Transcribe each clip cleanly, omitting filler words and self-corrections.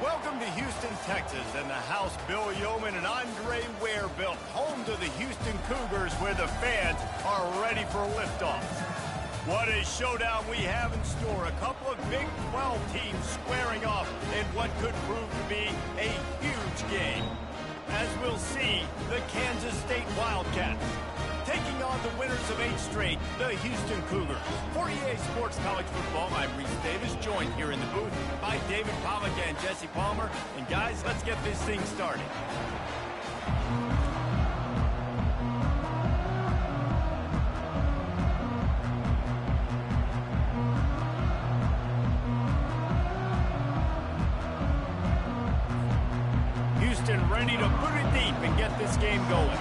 Welcome to Houston, Texas, and the house Bill Yeoman and Andre Ware built, home to the Houston Cougars, where the fans are ready for liftoff. What a showdown we have in store. A couple of Big 12 teams squaring off in what could prove to be a huge game. As we'll see, the Kansas State Wildcats taking on the winners of 8 straight, the Houston Cougars. For EA Sports College Football, I'm Reese Davis, joined here in the booth by David Pollack and Jesse Palmer. And guys, let's get this thing started. Houston ready to put it deep and get this game going.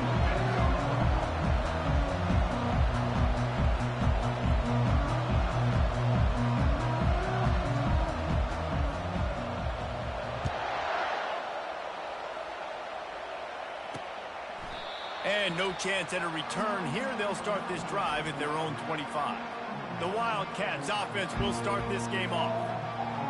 And no chance at a return here. They'll start this drive at their own 25. The Wildcats offense will start this game off.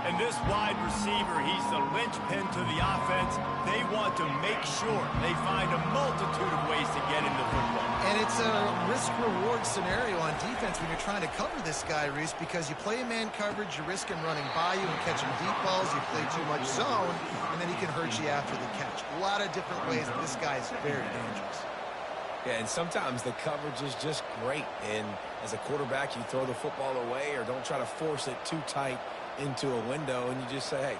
And this wide receiver, he's the linchpin to the offense. They want to make sure they find a multitude of ways to get him the football. And it's a risk-reward scenario on defense when you're trying to cover this guy, Reese, because you play man coverage, you risk him running by you and catching deep balls. You play too much zone, and then he can hurt you after the catch. A lot of different ways that this guy is very dangerous. Yeah, and sometimes the coverage is just great. And as a quarterback, you throw the football away or don't try to force it too tight into a window, and you just say, hey,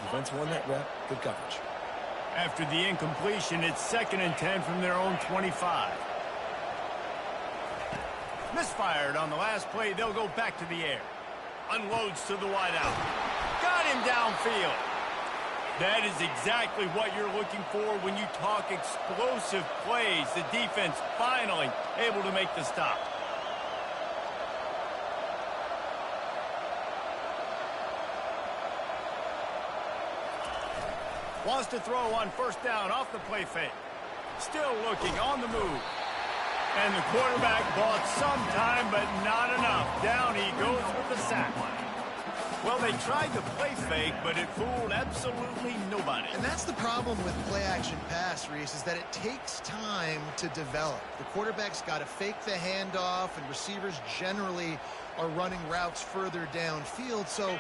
defense won that rep, good coverage. After the incompletion, it's 2nd and 10 from their own 25. Misfired on the last play. They'll go back to the air. Unloads to the wideout. Got him downfield. That is exactly what you're looking for when you talk explosive plays. The defense finally able to make the stop. Wants to throw on 1st down off the play fake. Still looking on the move. And the quarterback bought some time, but not enough. Down he goes with the sack. Well, they tried to play fake, but it fooled absolutely nobody. And that's the problem with play-action pass, Reese, is that it takes time to develop. The quarterback's got to fake the handoff, and receivers generally are running routes further downfield. So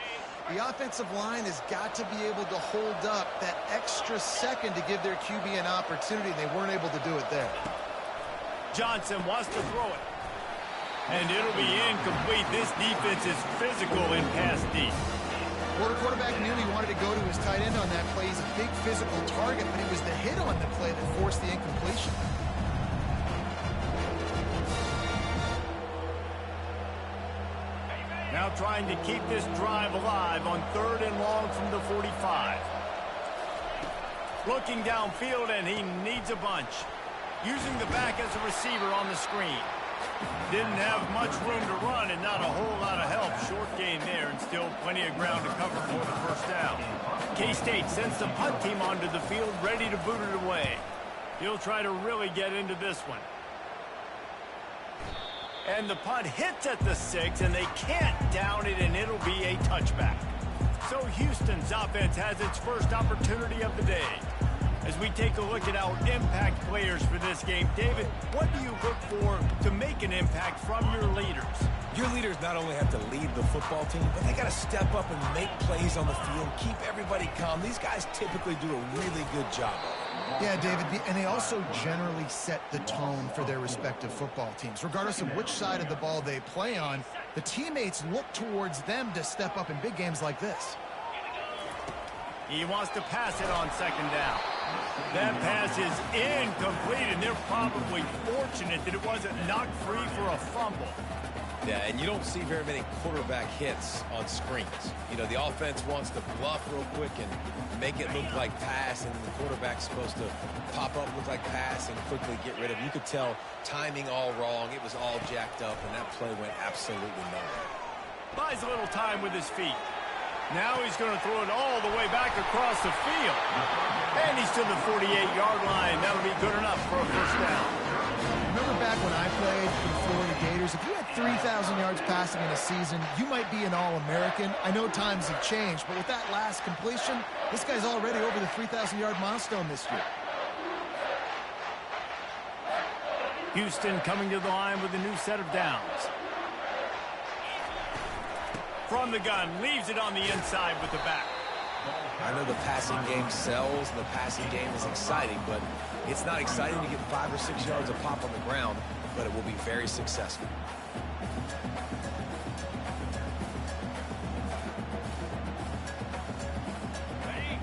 the offensive line has got to be able to hold up that extra second to give their QB an opportunity. They weren't able to do it there. Johnson wants to throw it. And it'll be incomplete. This defense is physical in pass deep. Well, the quarterback knew he wanted to go to his tight end on that play. He's a big physical target, but it was the hit on the play that forced the incompletion. Now trying to keep this drive alive on 3rd and long from the 45. Looking downfield, and he needs a bunch. Using the back as a receiver on the screen. Didn't have much room to run and not a whole lot of help. Short gain there and still plenty of ground to cover for the 1st down. K-State sends the punt team onto the field, ready to boot it away. He'll try to really get into this one. And the punt hits at the 6, and they can't down it, and it'll be a touchback. So Houston's offense has its first opportunity of the day. As we take a look at our impact players for this game, David, what do you look for to make an impact from your leaders? Your leaders not only have to lead the football team, but they got to step up and make plays on the field, keep everybody calm. These guys typically do a really good job of it. Yeah, David, and they also generally set the tone for their respective football teams. Regardless of which side of the ball they play on, the teammates look towards them to step up in big games like this. He wants to pass it on 2nd down. That pass is incomplete, and they're probably fortunate that it wasn't knocked free for a fumble. Yeah, and you don't see very many quarterback hits on screens. You know, the offense wants to bluff real quick and make it look like pass, and the quarterback's supposed to pop up, look like pass, and quickly get rid of it. You could tell timing all wrong. It was all jacked up, and that play went absolutely nowhere. Buys a little time with his feet. Now he's going to throw it all the way back across the field. And he's to the 48-yard line. That'll be good enough for a 1st down. Remember remember back when I played for the Florida Gators, if you had 3,000 yards passing in a season, you might be an All-American. I know times have changed, but with that last completion, this guy's already over the 3,000-yard milestone this year. Houston coming to the line with a new set of downs. From the gun, leaves it on the inside with the back. I know the passing game sells, and the passing game is exciting, but it's not exciting to get 5 or 6 yards a pop on the ground, but it will be very successful.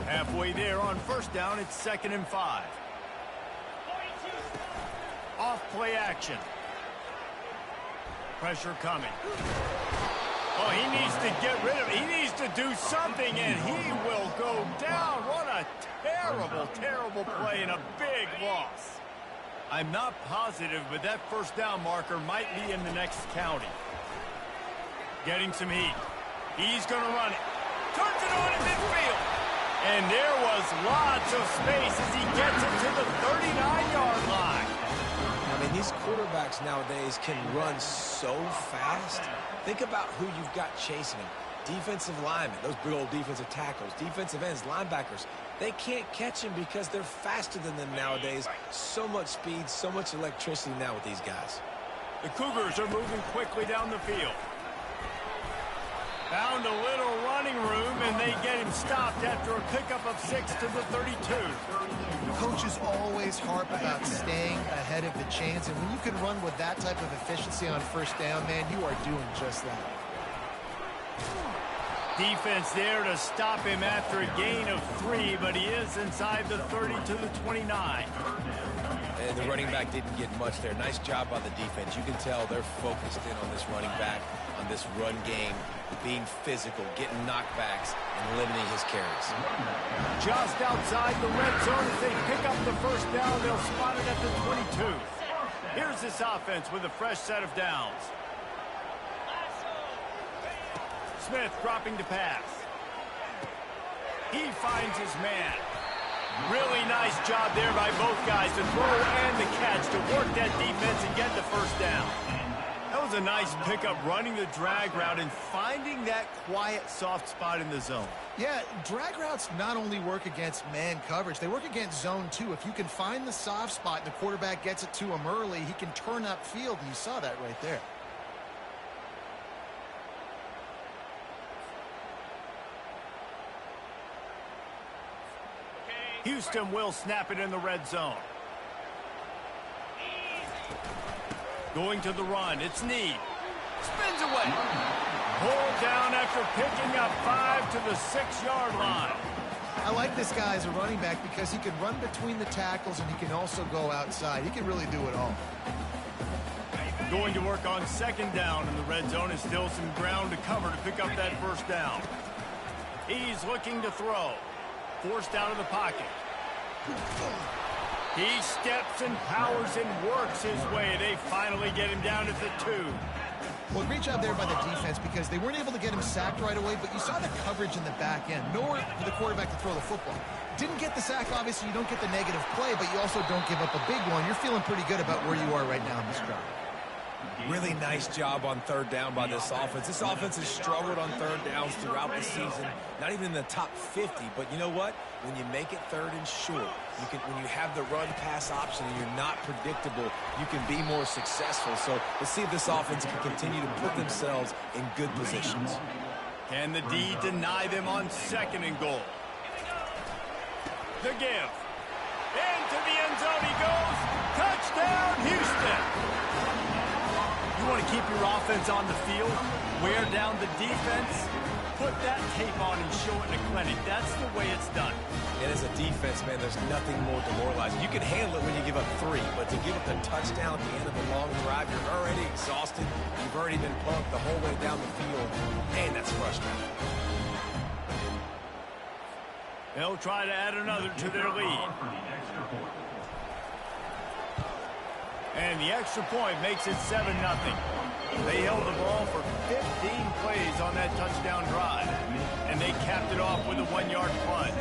Halfway there on first down, it's 2nd and 5. Off play action. Pressure coming. Oh, he needs to get rid of it. He needs to do something, and he will go down. What a terrible, terrible play and a big loss. I'm not positive, but that first down marker might be in the next county. Getting some heat. He's going to run it. Turns it on in midfield. And there was lots of space as he gets it to the 39-yard line. I mean, these quarterbacks nowadays can run so fast. Think about who you've got chasing them. Defensive linemen, those big old defensive tackles, defensive ends, linebackers. They can't catch him because they're faster than them nowadays. So much speed, so much electricity now with these guys. The Cougars are moving quickly down the field. Found a little running room, and they get him stopped after a pickup of 6 to the 32. Coaches always harp about staying ahead of the chains, and when you can run with that type of efficiency on first down, man, you are doing just that. Defense there to stop him after a gain of 3, but he is inside the 30 to the 29. And the running back didn't get much there. Nice job by the defense. You can tell they're focused in on this running back, on this run game, being physical, getting knockbacks, and limiting his carries. Just outside the red zone as they pick up the first down. They'll spot it at the 22. Here's this offense with a fresh set of downs. Smith dropping to pass. He finds his man. Really nice job there by both guys to throw and the catch to work that defense and get the first down. That was a nice pickup, running the drag route and finding that quiet, soft spot in the zone. Yeah, drag routes not only work against man coverage, they work against zone too. If you can find the soft spot and the quarterback gets it to him early, he can turn upfield, and you saw that right there. Houston will snap it in the red zone. Going to the run, it's Need. Spins away. Pulled down after picking up 5 to the 6-yard line. I like this guy as a running back because he can run between the tackles and he can also go outside. He can really do it all. Going to work on 2nd down in the red zone. Is still some ground to cover to pick up that first down. He's looking to throw. Forced out of the pocket. He steps and powers and works his way. They finally get him down at the 2. Well, great job there by the defense because they weren't able to get him sacked right away, but you saw the coverage in the back end. Nowhere for the quarterback to throw the football. Didn't get the sack, obviously you don't get the negative play, but you also don't give up a big one. You're feeling pretty good about where you are right now in this drive. Really nice job on 3rd down by this offense. This offense has struggled on 3rd downs throughout the season. Not even in the top 50, but you know what? When you make it 3rd and short, when you have the run-pass option and you're not predictable, you can be more successful. So let's see if this offense can continue to put themselves in good positions. Can the D deny them on 2nd and goal? The give. Into the end zone he goes. Touchdown, Houston. You want to keep your offense on the field, wear down the defense, put that tape on and show it in a clinic. That's the way it's done. And as a defense, man, there's nothing more demoralizing. You can handle it when you give up 3, but to give up the touchdown at the end of a long drive, you're already exhausted. You've already been punked the whole way down the field, and that's frustrating. They'll try to add another to their lead. And the extra point makes it 7-0. They held the ball for 15 plays on that touchdown drive. And they capped it off with a 1-yard plunge.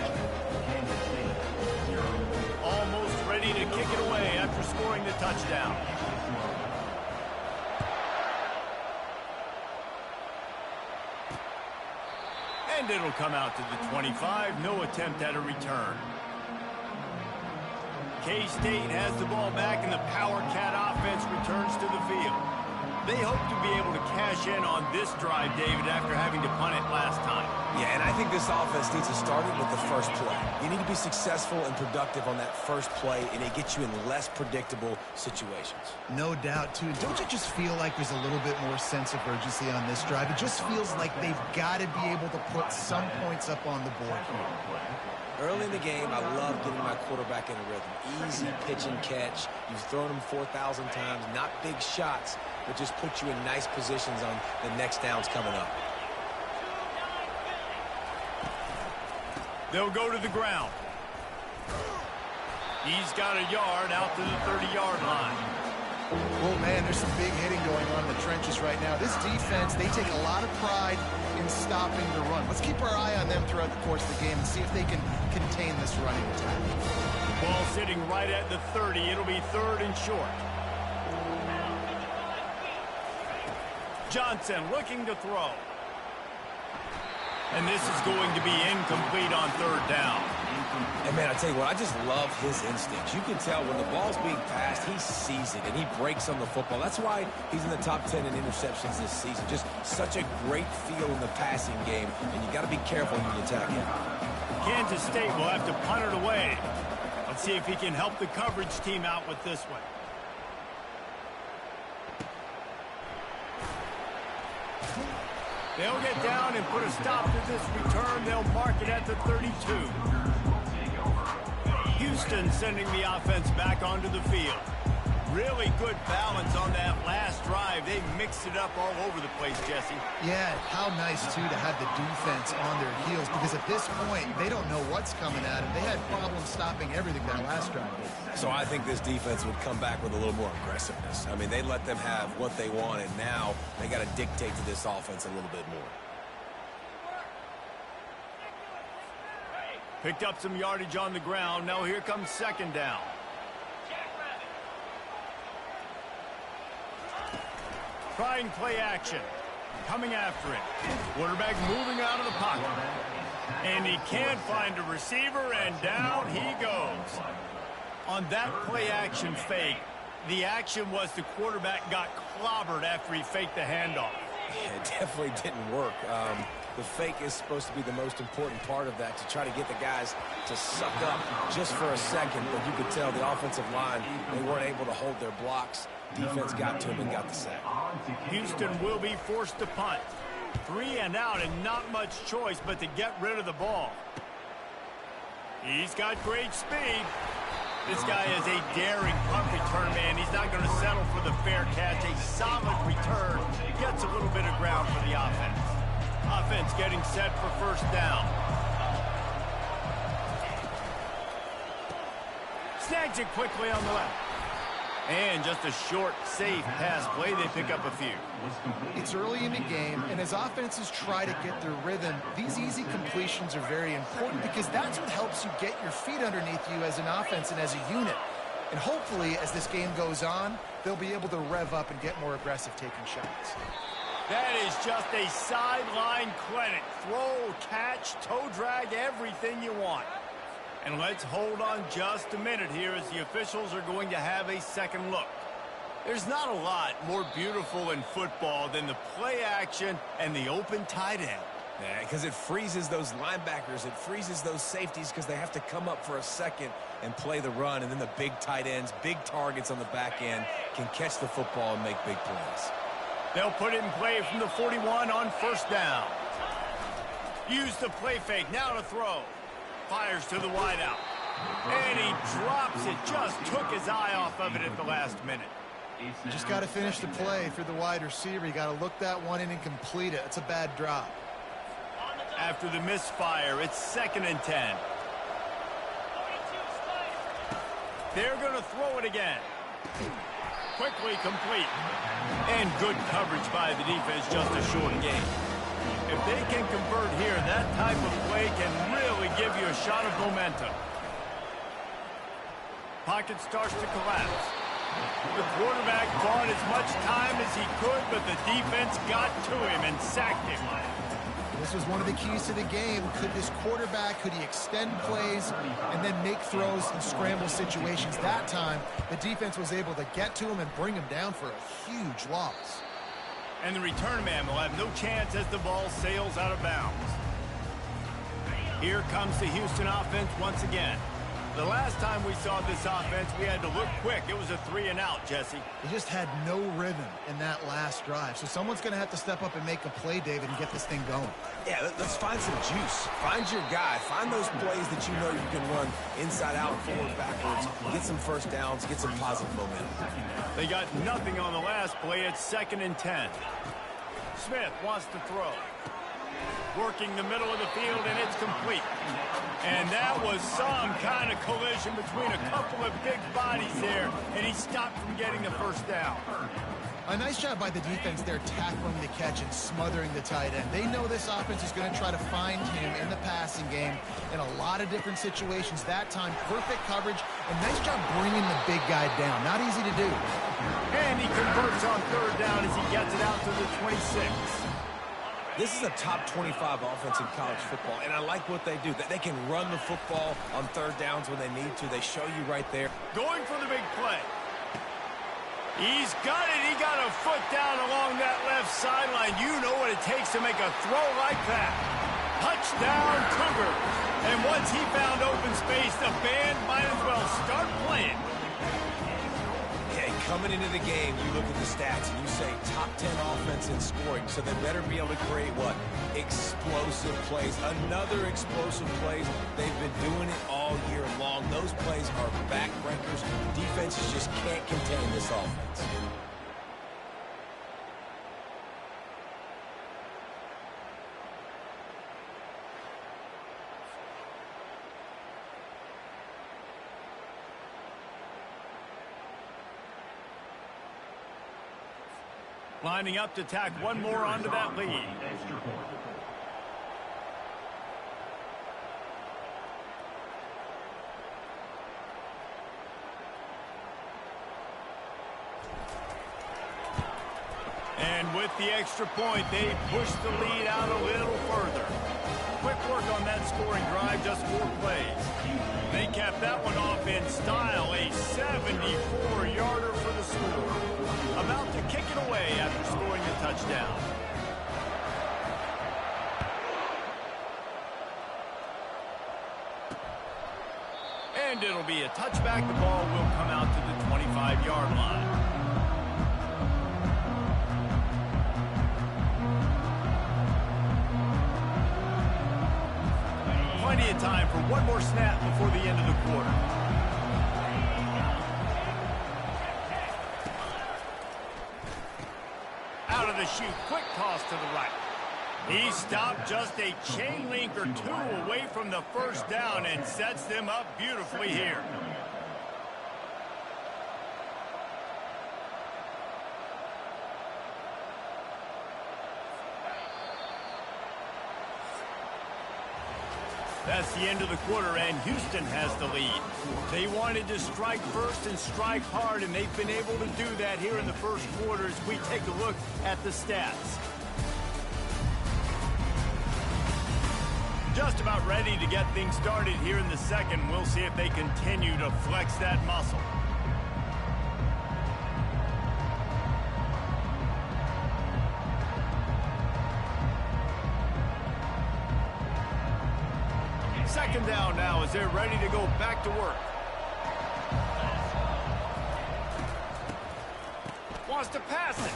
Almost ready to kick it away after scoring the touchdown. And it'll come out to the 25. No attempt at a return. K-State has the ball back, and the Power Cat offense returns to the field. They hope to be able to cash in on this drive, David, after having to punt it last time. Yeah, and I think this offense needs to start it with the first play. You need to be successful and productive on that first play, and it gets you in less predictable situations. No doubt, too. Don't you just feel like there's a little bit more sense of urgency on this drive? It just feels like they've got to be able to put some points up on the board here. Early in the game, I love getting my quarterback in a rhythm. Easy pitch and catch. You've thrown them 4,000 times. Not big shots, but just put you in nice positions on the next downs coming up. They'll go to the ground. He's got a yard out to the 30-yard line. Oh, man, there's some big hitting going on in the trenches right now. This defense, they take a lot of pride in stopping the run. Let's keep our eye on them throughout the course of the game and see if they can contain this running attack. Ball sitting right at the 30. It'll be 3rd and short. Johnson looking to throw. And this is going to be incomplete on 3rd down. And, man, I tell you what, I just love his instincts. You can tell when the ball's being passed, he sees it, and he breaks on the football. That's why he's in the top 10 in interceptions this season. Just such a great feel in the passing game, and you got to be careful when you attack him. Kansas State will have to punt it away. Let's see if he can help the coverage team out with this one. They'll get down and put a stop to this return. They'll mark it at the 32. Houston sending the offense back onto the field. Really good balance on that last drive. They mixed it up all over the place, Jesse. Yeah, how nice, too, to have the defense on their heels, because at this point, they don't know what's coming at them. They had problems stopping everything that last drive. So I think this defense would come back with a little more aggressiveness. I mean, they let them have what they want, and now they got to dictate to this offense a little bit more. Picked up some yardage on the ground. Now here comes 2nd down. Trying play action. Coming after it. Quarterback moving out of the pocket. And he can't find a receiver, and down he goes. On that play action fake, the action was the quarterback got clobbered after he faked the handoff. It definitely didn't work. The fake is supposed to be the most important part of that, to try to get the guys to suck up just for a second. But you could tell the offensive line, they weren't able to hold their blocks. Defense got to him and got the sack. Houston will be forced to punt. 3 and out, and not much choice but to get rid of the ball. He's got great speed. This guy is a daring punt return man. He's not going to settle for the fair catch. A solid return. Gets a little bit of ground for the offense. Offense getting set for 1st down. Snags it quickly on the left. And just a short, safe pass play. They pick up a few. It's early in the game, and as offenses try to get their rhythm, these easy completions are very important because that's what helps you get your feet underneath you as an offense and as a unit. And hopefully, as this game goes on, they'll be able to rev up and get more aggressive taking shots. That is just a sideline clinic. Throw, catch, toe drag, everything you want. And let's hold on just a minute here as the officials are going to have a second look. There's not a lot more beautiful in football than the play action and the open tight end. Yeah, because it freezes those linebackers. It freezes those safeties because they have to come up for a second and play the run. And then the big tight ends, big targets on the back end can catch the football and make big plays. They'll put it in play from the 41 on 1st down. Use the play fake. Now to throw. Fires to the wideout. And he drops it. Just took his eye off of it at the last minute. Just got to finish the play for the wide receiver. You got to look that one in and complete it. It's a bad drop. After the misfire, it's 2nd and 10. They're going to throw it again. Quickly complete. And good coverage by the defense, just a short gain. If they can convert here, that type of play can really give you a shot of momentum. Pocket starts to collapse. The quarterback bought as much time as he could, but the defense got to him and sacked him. This was one of the keys to the game. Could this quarterback, could he extend plays and then make throws in scramble situations? That time, the defense was able to get to him and bring him down for a huge loss. And the return man will have no chance as the ball sails out of bounds. Here comes the Houston offense once again. The last time we saw this offense, we had to look quick. It was a 3-and-out, Jesse. They just had no rhythm in that last drive. So someone's going to have to step up and make a play, David, and get this thing going. Yeah, let's find some juice. Find your guy. Find those plays that you know you can run inside out, forward, backwards. Get some first downs. Get some positive momentum. They got nothing on the last play. It's 2nd and 10. Smith wants to throw. Working the middle of the field, and it's complete. And that was some kind of collision between a couple of big bodies there, and he stopped from getting the first down. A nice job by the defense there tackling the catch and smothering the tight end. They know this offense is going to try to find him in the passing game in a lot of different situations. That time, perfect coverage, and nice job bringing the big guy down. Not easy to do. And he converts on 3rd down as he gets it out to the 26. This is a top 25 offense in college football, and I like what they do. They can run the football on 3rd downs when they need to. They show you right there. Going for the big play. He's got it. He got a foot down along that left sideline. You know what it takes to make a throw like that. Touchdown, Cougar. And once he found open space, the band might as well start playing. Coming into the game, you look at the stats and you say top 10 offense in scoring, so they better be able to create what? Explosive plays. Another explosive plays. They've been doing it all year long. Those plays are backbreakers. Defenses just can't contain this offense. Lining up to tack one more onto that lead. And with the extra point, they push the lead out a little further. Quick work on that scoring drive, just 4 plays. They capped that one off in style, a 74-yarder for the score. About to kick it away after scoring the touchdown. And it'll be a touchback. The ball will come out to the 25-yard line. Plenty of time for one more snap before the end of the quarter. Out of the chute, quick toss to the right. He stopped just a chain link or 2 away from the first down and sets them up beautifully here. That's the end of the quarter, and Houston has the lead. They wanted to strike first and strike hard, and they've been able to do that here in the first quarter as we take a look at the stats. Just about ready to get things started here in the second. We'll see if they continue to flex that muscle. Second down now as they're ready to go back to work. Wants to pass it.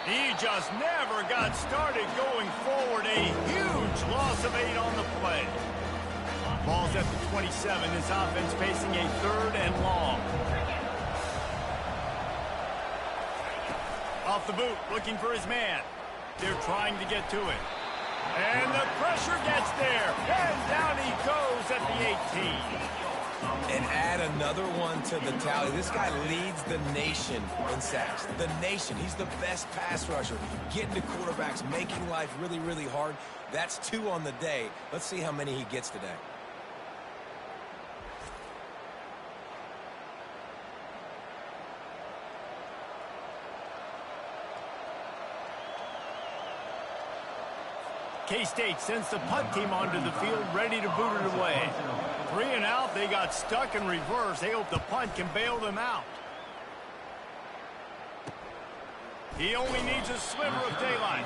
He just never got started going forward. A huge loss of 8 on the play. Ball's at the 27. This offense facing a 3rd and long. Off the boot, looking for his man. They're trying to get to it. And the pressure gets there. And down he goes at the 18. And add another one to the tally. This guy leads the nation in sacks. The nation. He's the best pass rusher. Getting to quarterbacks, making life really, really hard. That's 2 on the day. Let's see how many he gets today. K-State sends the punt team onto the field, ready to boot it away. 3 and out, they got stuck in reverse. They hope the punt can bail them out. He only needs a sliver of daylight.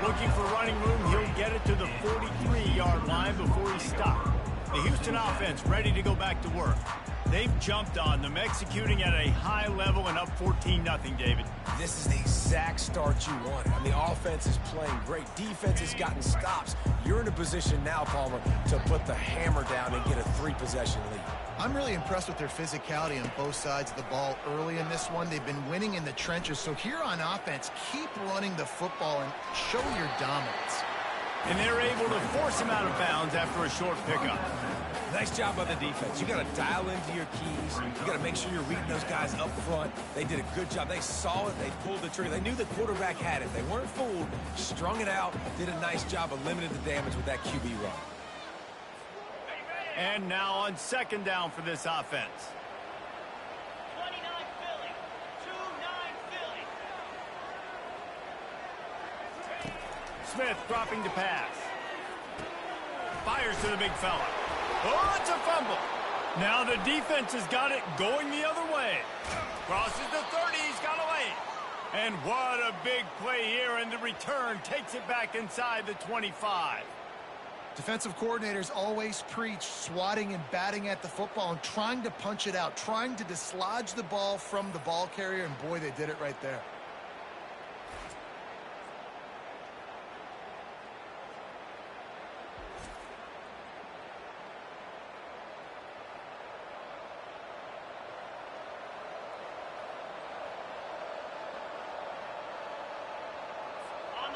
Looking for running room, he'll get it to the 43-yard line before he's stopped. The Houston offense ready to go back to work. They've jumped on them, executing at a high level and up 14-0, David. This is the exact start you wanted. I mean, offense is playing great. Defense has gotten stops. You're in a position now, Palmer, to put the hammer down and get a 3-possession lead. I'm really impressed with their physicality on both sides of the ball early in this one. They've been winning in the trenches. So here on offense, keep running the football and show your dominance. And they're able to force him out of bounds after a short pickup. Nice job by the defense. You got to dial into your keys. You got to make sure you're reading those guys up front. They did a good job. They saw it. They pulled the trigger. They knew the quarterback had it. They weren't fooled. Strung it out. Did a nice job of limiting the damage with that QB run. And now on second down for this offense. 29 Philly. 2-9 Philly. Smith dropping to pass. Fires to the big fella. Oh, it's a fumble. Now the defense has got it going the other way. Crosses the 30, he's got away. And what a big play here, and the return takes it back inside the 25. Defensive coordinators always preach swatting and batting at the football and trying to punch it out, trying to dislodge the ball from the ball carrier, and boy, they did it right there.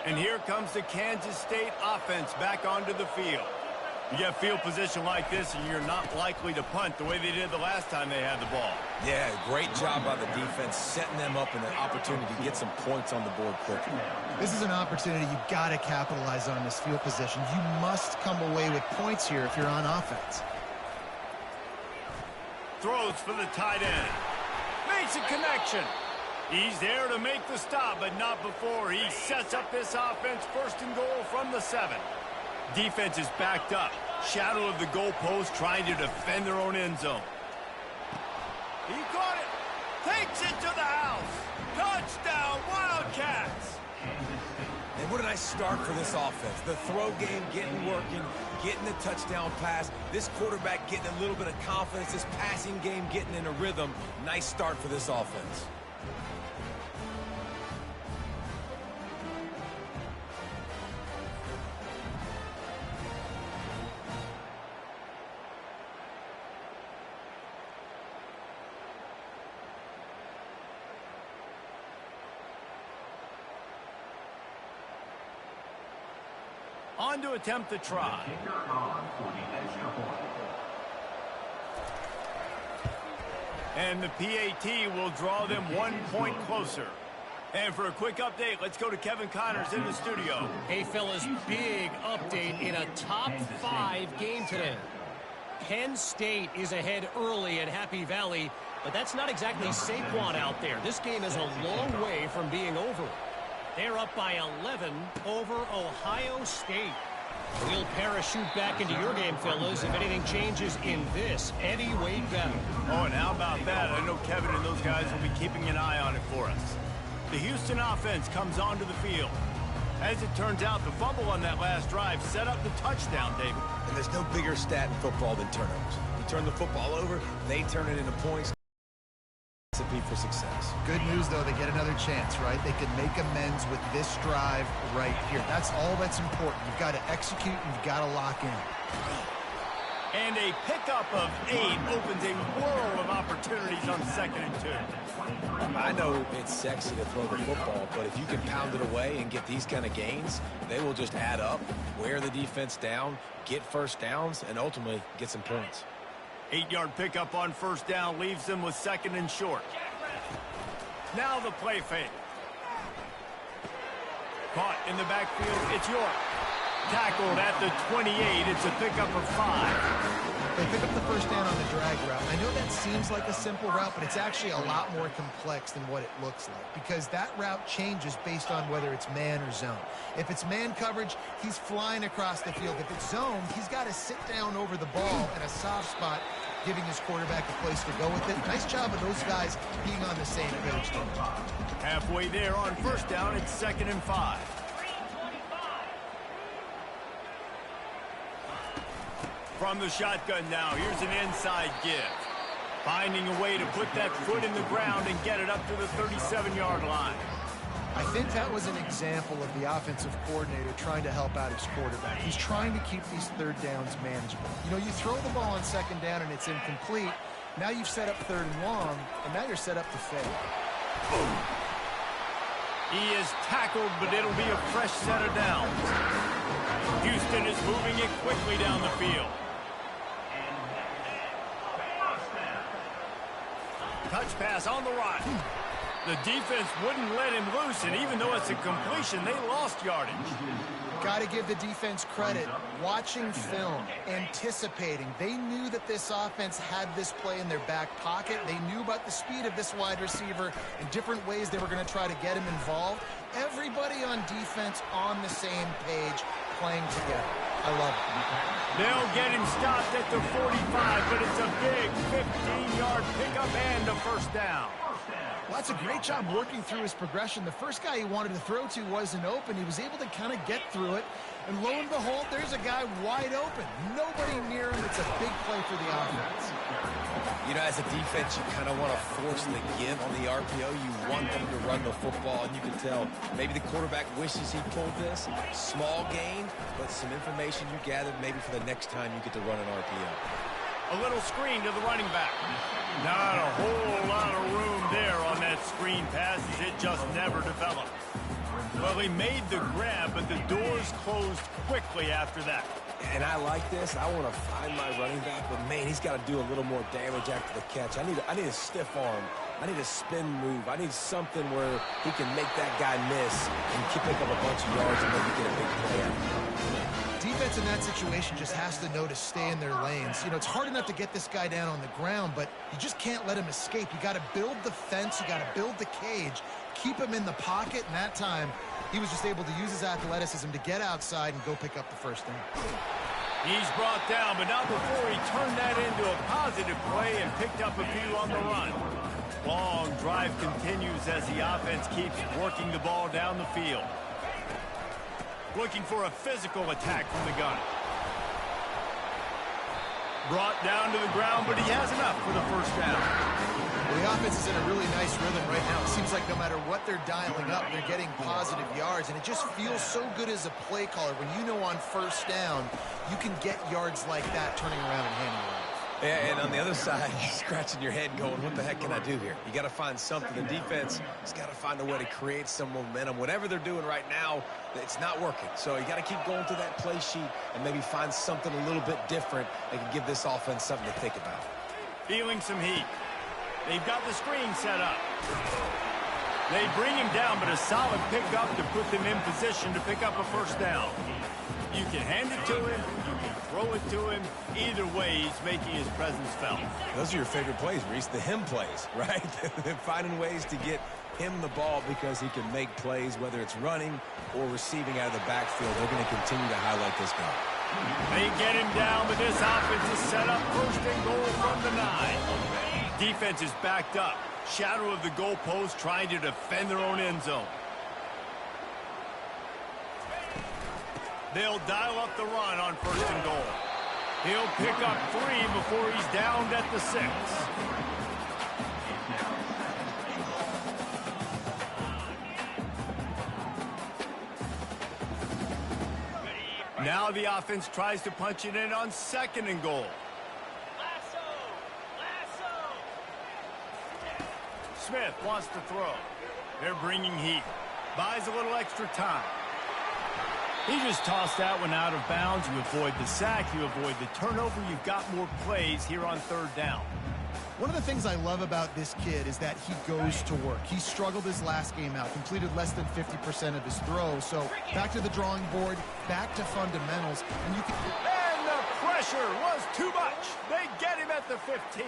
And here comes the Kansas State offense back onto the field. You get field position like this, and you're not likely to punt the way they did the last time they had the ball. Yeah, great job by the defense, setting them up in an opportunity to get some points on the board quickly. This is an opportunity you've got to capitalize on this field position. You must come away with points here if you're on offense. Throws for the tight end. Makes a connection. He's there to make the stop, but not before he sets up this offense first and goal from the 7. Defense is backed up. Shadow of the goalpost trying to defend their own end zone. He caught it. Takes it to the house. Touchdown, Wildcats. And what a nice start for this offense. The throw game getting working, getting the touchdown pass. This quarterback getting a little bit of confidence. This passing game getting in a rhythm. Nice start for this offense. On to attempt the try. And the PAT will draw them 1 point closer. And for a quick update, let's go to Kevin Connors in the studio. Hey, fellas, big update in a top 5 game today. Penn State is ahead early at Happy Valley, but that's not exactly Saquon out there. This game is a long way from being over. They're up by 11 over Ohio State. We'll parachute back into your game, fellas, if anything changes in this heavyweight battle. Oh, and how about that? I know Kevin and those guys will be keeping an eye on it for us. The Houston offense comes onto the field. As it turns out, the fumble on that last drive set up the touchdown, David. And there's no bigger stat in football than turnovers. You turn the football over, they turn it into points. Recipe for success. Good news, though, they get another chance, right? They can make amends with this drive right here. That's all that's important. You've got to execute and you've got to lock in. And a pickup of 8 opens a world of opportunities on 2nd and 2. I know it's sexy to throw the football, but if you can pound it away and get these kind of gains, they will just add up, wear the defense down, get first downs, and ultimately get some points. 8-yard pickup on first down leaves them with 2nd and short. Now the play fake. Caught in the backfield, it's York. Tackled at the 28, it's a pickup of 5. They pick up the first down on the drag route. I know that seems like a simple route, but it's actually a lot more complex than what it looks like because that route changes based on whether it's man or zone. If it's man coverage, he's flying across the field. If it's zone, he's got to sit down over the ball in a soft spot, giving his quarterback a place to go with it. Nice job of those guys being on the same page. Halfway there on first down, it's 2nd and 5. From the shotgun now, here's an inside give. Finding a way to put that foot in the ground and get it up to the 37-yard line. I think that was an example of the offensive coordinator trying to help out his quarterback. He's trying to keep these third downs manageable. You know, you throw the ball on 2nd down and it's incomplete. Now you've set up 3rd and long, and now you're set up to fail. Boom. He is tackled, but it'll be a fresh set of downs. Houston is moving it quickly down the field. Touch pass on the right. The defense wouldn't let him loose, and even though it's a completion, they lost yardage. Got to give the defense credit. Watching film, anticipating. They knew that this offense had this play in their back pocket. They knew about the speed of this wide receiver and different ways they were going to try to get him involved. Everybody on defense on the same page, playing together. I love it. They'll get him stopped at the 45, but it's a big 15-yard pickup and a first down. Well, that's a great job working through his progression. The first guy he wanted to throw to wasn't open. He was able to kind of get through it. And lo and behold, there's a guy wide open. Nobody near him. It's a big play for the offense. You know, as a defense, you kind of want to force the give on the RPO. You want them to run the football, and you can tell maybe the quarterback wishes he pulled this. Small gain, but some information you gathered maybe for the next time you get to run an RPO. A little screen to the running back. Not a whole lot of room there on that screen pass as it just never developed. Well, he made the grab, but the doors closed quickly after that. And I like this. I want to find my running back, but man, he's got to do a little more damage after the catch. I need a stiff arm. I need a spin move. I need something where he can make that guy miss and pick up a bunch of yards and maybe get a big play out of it. Defense in that situation just has to know to stay in their lanes. You know, it's hard enough to get this guy down on the ground, but you just can't let him escape. You got to build the fence. You got to build the cage. Keep him in the pocket. And that time, he was just able to use his athleticism to get outside and go pick up the first down. He's brought down, but not before he turned that into a positive play and picked up a few on the run. Long drive continues as the offense keeps working the ball down the field. Looking for a physical attack from the gun. Brought down to the ground, but he has enough for the first down. Well, the offense is in a really nice rhythm right now. It seems like no matter what they're dialing up, they're getting positive yards, and it just feels so good as a play caller when you know on first down you can get yards like that turning around and handing it off. Yeah, and on the other side, you're scratching your head going, what the heck can I do here? You got to find something. The defense has got to find a way to create some momentum. Whatever they're doing right now, it's not working. So you got to keep going through that play sheet and maybe find something a little bit different that can give this offense something to think about. Feeling some heat. They've got the screen set up. They bring him down, but a solid pickup to put them in position to pick up a first down. You can hand it to him, you can throw it to him. Either way, he's making his presence felt. Those are your favorite plays, Reese, the him plays, right? They're finding ways to get him the ball because he can make plays, whether it's running or receiving out of the backfield. They're going to continue to highlight this guy. They get him down, but this offense is set up 1st and goal from the 9. Defense is backed up. Shadow of the goalpost trying to defend their own end zone. They'll dial up the run on 1st and goal. He'll pick up 3 before he's downed at the 6. Now the offense tries to punch it in on 2nd and goal. Smith wants to throw. They're bringing heat. Buys a little extra time. He just tossed that one out of bounds. You avoid the sack. You avoid the turnover. You've got more plays here on 3rd down. One of the things I love about this kid is that he goes to work. He struggled his last game out, completed less than 50% of his throws. So back to the drawing board, back to fundamentals. And you can... And the pressure pressure was too much. They get him at the 15.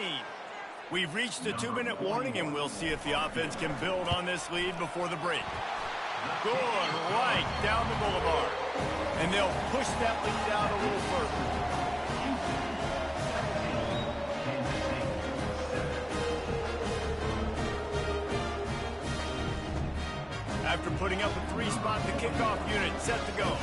We've reached the 2-minute warning, and we'll see if the offense can build on this lead before the break. Good right down the boulevard. And they'll push that lead out a little further. After putting up a 3-spot, the kickoff unit set to go.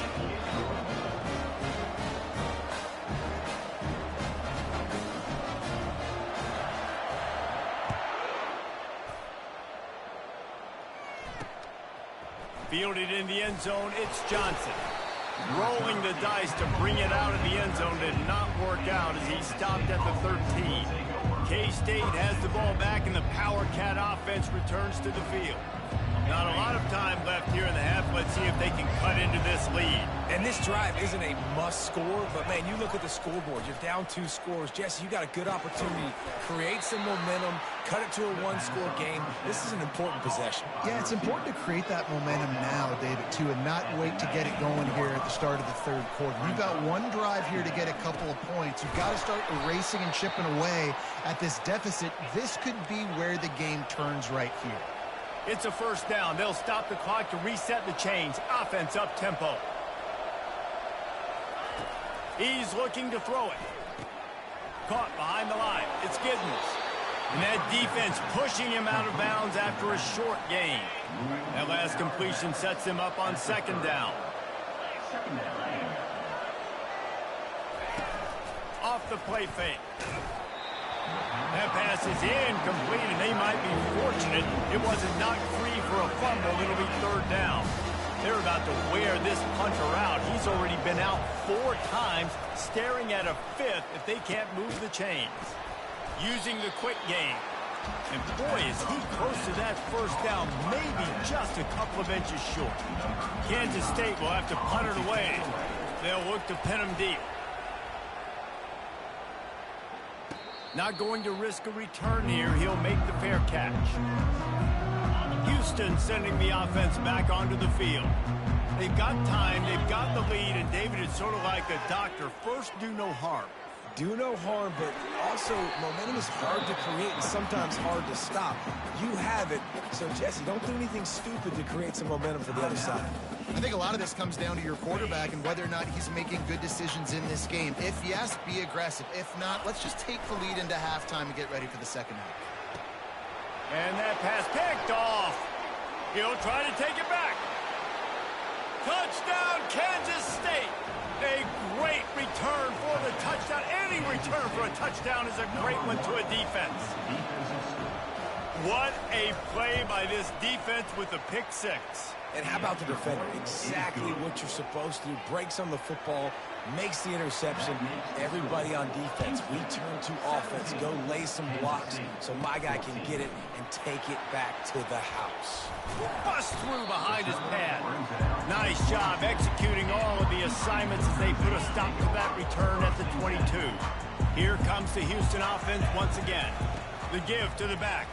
Fielded in the end zone, it's Johnson. Rolling the dice to bring it out of the end zone did not work out as he stopped at the 13. K-State has the ball back and the Power Cat offense returns to the field. Not a lot of time left here in the half. Let's see if they can cut into this lead. And this drive isn't a must score, but man, you look at the scoreboard. You're down 2 scores. Jesse, you got a good opportunity. Create some momentum. Cut it to a 1-score game. This is an important possession. Yeah, it's important to create that momentum now, David, too, and not wait to get it going here at the start of the third quarter. You've got one drive here to get a couple of points. You've got to start erasing and chipping away at this deficit. This could be where the game turns right here. It's a first down. They'll stop the clock to reset the chains. Offense up tempo. He's looking to throw it. Caught behind the line. It's Giddens. And that defense pushing him out of bounds after a short gain. That last completion sets him up on second down. Off the play fake. That pass is incomplete, and they might be fortunate it wasn't knocked free for a fumble. It'll be third down. They're about to wear this punter out. He's already been out 4 times, staring at a 5th if they can't move the chains. Using the quick game. And boy, is he close to that first down, maybe just a couple of inches short. Kansas State will have to punt it away. They'll look to pin him deep. Not going to risk a return here. He'll make the fair catch. Houston sending the offense back onto the field. They've got time. They've got the lead. And, David, it's sort of like a doctor. First, do no harm. Do no harm, but also momentum is hard to create and sometimes hard to stop. You have it. So, Jesse, don't do anything stupid to create some momentum for the other side. I think a lot of this comes down to your quarterback and whether or not he's making good decisions in this game. If yes, be aggressive. If not, let's just take the lead into halftime and get ready for the second half. And that pass picked off. He'll try to take it back. Touchdown, Kansas State. A great return for the touchdown. Any return for a touchdown is a great one to a defense. What a play by this defense with the pick 6. And how about the defender? Exactly what you're supposed to do. Breaks on the football, makes the interception. Everybody on defense, we turn to offense. Go lay some blocks so my guy can get it and take it back to the house. Bust through behind his pad. Nice job executing all of the assignments as they put a stop to that return at the 22. Here comes the Houston offense once again. The give to the back.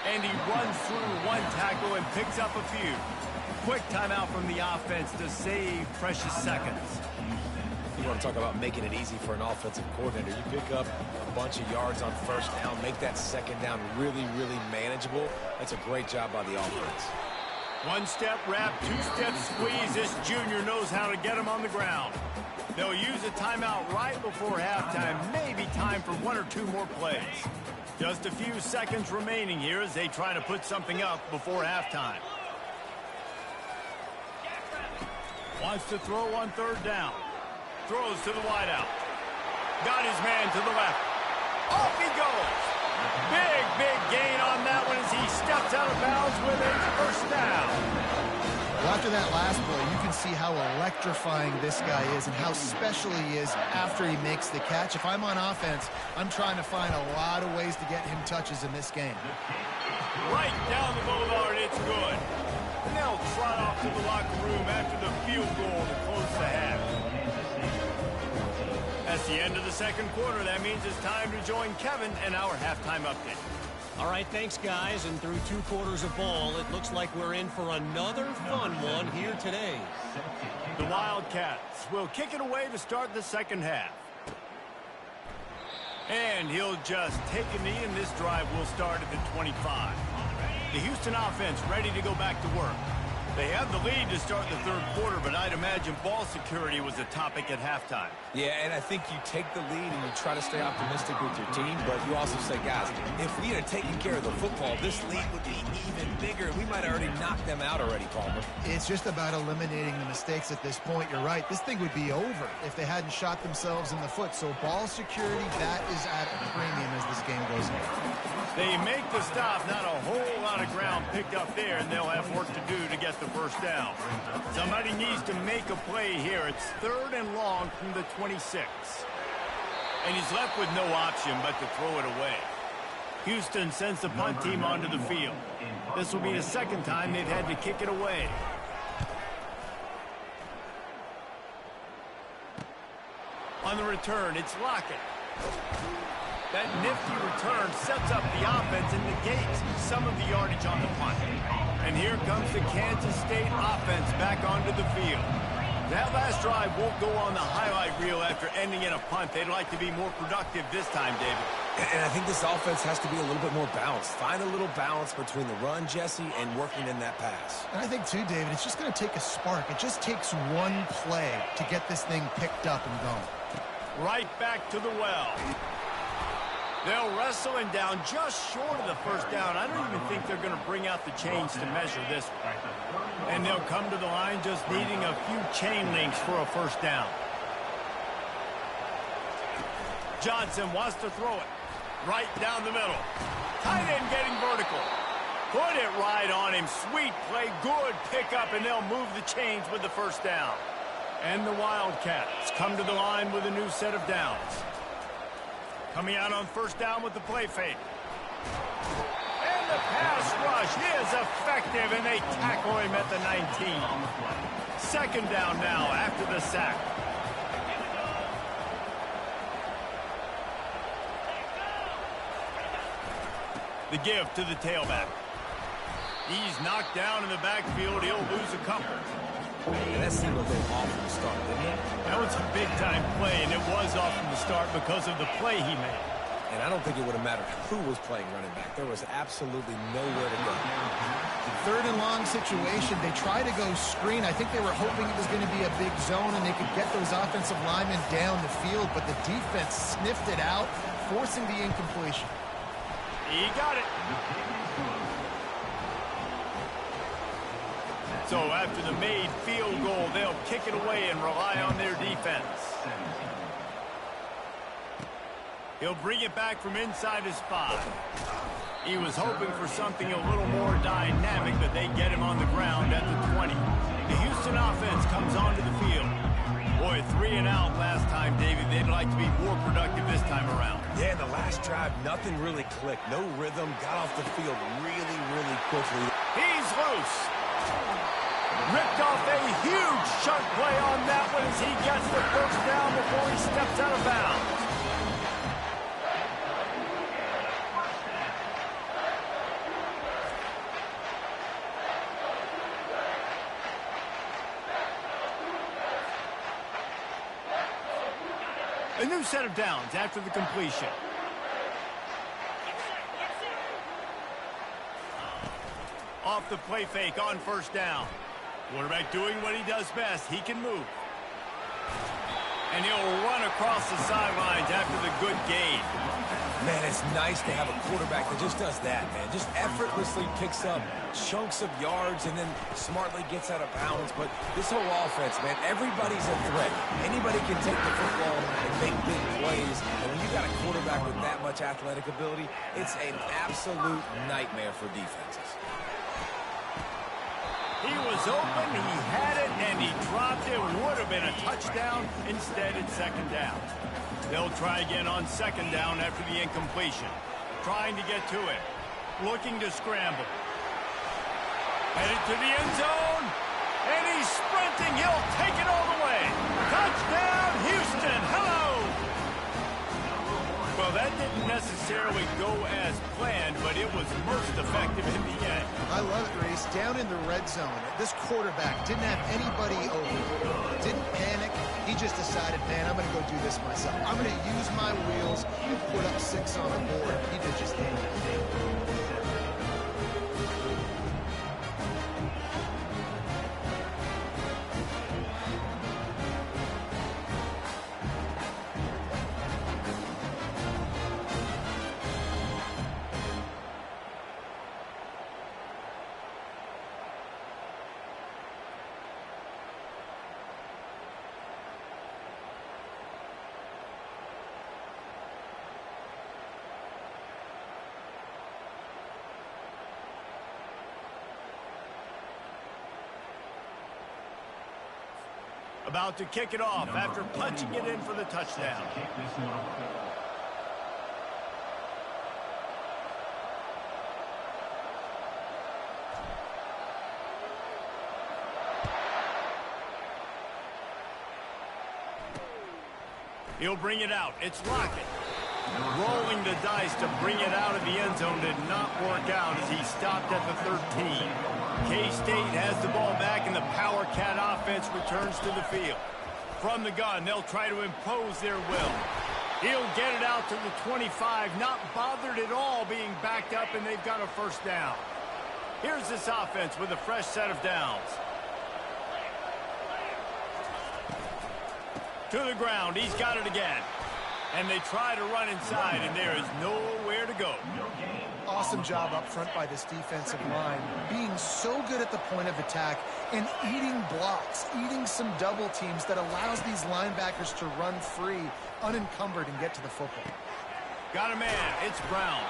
And he runs through one tackle and picks up a few. Quick timeout from the offense to save precious seconds. You want to talk about making it easy for an offensive coordinator. You pick up a bunch of yards on first down, make that second down really, really manageable. That's a great job by the offense. 1-step wrap, 2-step squeeze. This junior knows how to get him on the ground. They'll use a timeout right before halftime. Maybe time for 1 or 2 more plays. Just a few seconds remaining here as they try to put something up before halftime. Wants to throw on third down. Throws to the wideout. Got his man to the left. Off he goes. Big gain on that one as he steps out of bounds with a first down. Well, after that last play, you can see how electrifying this guy is and how special he is after he makes the catch. If I'm on offense, I'm trying to find a lot of ways to get him touches in this game. Right down the boulevard, it's good. And they'll trot off to the locker room after the field goal to close the half. That's the end of the second quarter. That means it's time to join Kevin and our halftime update. All right, thanks, guys. And through 2 quarters of ball, it looks like we're in for another fun one here today. The Wildcats will kick it away to start the second half. And he'll just take a knee, and this drive will start at the 25. The Houston offense ready to go back to work. They have the lead to start the third quarter, but I'd imagine ball security was a topic at halftime. Yeah, and I think you take the lead and you try to stay optimistic with your team, but you also say, guys, if we had taken care of the football, this lead would be even bigger. We might have already knocked them out already, Palmer. It's just about eliminating the mistakes at this point. You're right. This thing would be over if they hadn't shot themselves in the foot. So ball security, that is at a premium as this game goes on. They make the stop, not a whole lot of ground picked up there, and they'll have work to do to get the first down. Somebody needs to make a play here. It's 3rd and long from the 26. And he's left with no option but to throw it away. Houston sends the punt team onto the field. This will be the second time they've had to kick it away. On the return, it's Lockett. That nifty return sets up the offense and negates some of the yardage on the punt. And here comes the Kansas State offense back onto the field. That last drive won't go on the highlight reel after ending in a punt. They'd like to be more productive this time, David. And I think this offense has to be a little bit more balanced. Find a little balance between the run, Jesse, and working in that pass. And I think, too, David, it's just going to take a spark. It just takes one play to get this thing picked up and going. Right back to the well. They'll wrestle him down just short of the first down. I don't even think they're going to bring out the chains to measure this one. And they'll come to the line just needing a few chain links for a first down. Johnson wants to throw it right down the middle. Tight end getting vertical. Put it right on him. Sweet play. Good pickup, and they'll move the chains with the first down. And the Wildcats come to the line with a new set of downs. Coming out on first down with the play fake. And the pass rush is effective, and they tackle him at the 19. Second down now after the sack. The give to the tailback. He's knocked down in the backfield. He'll lose a couple. And that seemed a little off from the start, didn't it? That was a big-time play, and it was off from the start because of the play he made. And I don't think it would have mattered who was playing running back. There was absolutely nowhere to go. 3rd and long situation. They try to go screen. I think they were hoping it was going to be a big zone and they could get those offensive linemen down the field, but the defense sniffed it out, forcing the incompletion. He got it. So after the made field goal, they'll kick it away and rely on their defense. He'll bring it back from inside his 5. He was hoping for something a little more dynamic, but they get him on the ground at the 20. The Houston offense comes onto the field. Boy, 3 and out last time, David. They'd like to be more productive this time around. Yeah, the last drive, nothing really clicked. No rhythm. Got off the field really, really quickly. He's loose. Ripped off a huge chunk play on that one as he gets the first down before he steps out of bounds. A new set of downs after the completion. Off the play fake on first down. Quarterback doing what he does best. He can move. And he'll run across the sidelines after the good gain. Man, it's nice to have a quarterback that just does that, man. Just effortlessly picks up chunks of yards and then smartly gets out of bounds. But this whole offense, man, everybody's a threat. Anybody can take the football and make big plays. And when you got a quarterback with that much athletic ability, it's an absolute nightmare for defenses. He was open, he had it, and he dropped it. Would have been a touchdown. Instead, it's second down. They'll try again on second down after the incompletion. Trying to get to it. Looking to scramble. Headed to the end zone. And he's sprinting. He'll take it all the way. Touchdown, Houston. Hello. Well, that didn't necessarily necessarily go as planned, but it was most effective in the end. I love it, Reese. Down in the red zone, this quarterback didn't have anybody open. Didn't panic. He just decided, man, I'm going to go do this myself. I'm going to use my wheels and put up 6 on the board. He did just handle it. About to kick it off after punching it in for the touchdown. He'll bring it out. It's Lockett. Rolling the dice to bring it out of the end zone did not work out as he stopped at the 13. K-State has the ball back, and the Power Cat offense returns to the field. From the gun, they'll try to impose their will. He'll get it out to the 25, not bothered at all being backed up, and they've got a first down. Here's this offense with a fresh set of downs. To the ground, he's got it again. And they try to run inside, and there is nowhere to go. Awesome job up front by this defensive line, being so good at the point of attack and eating blocks, eating some double teams that allows these linebackers to run free, unencumbered, and get to the football. Got a man. It's Brown.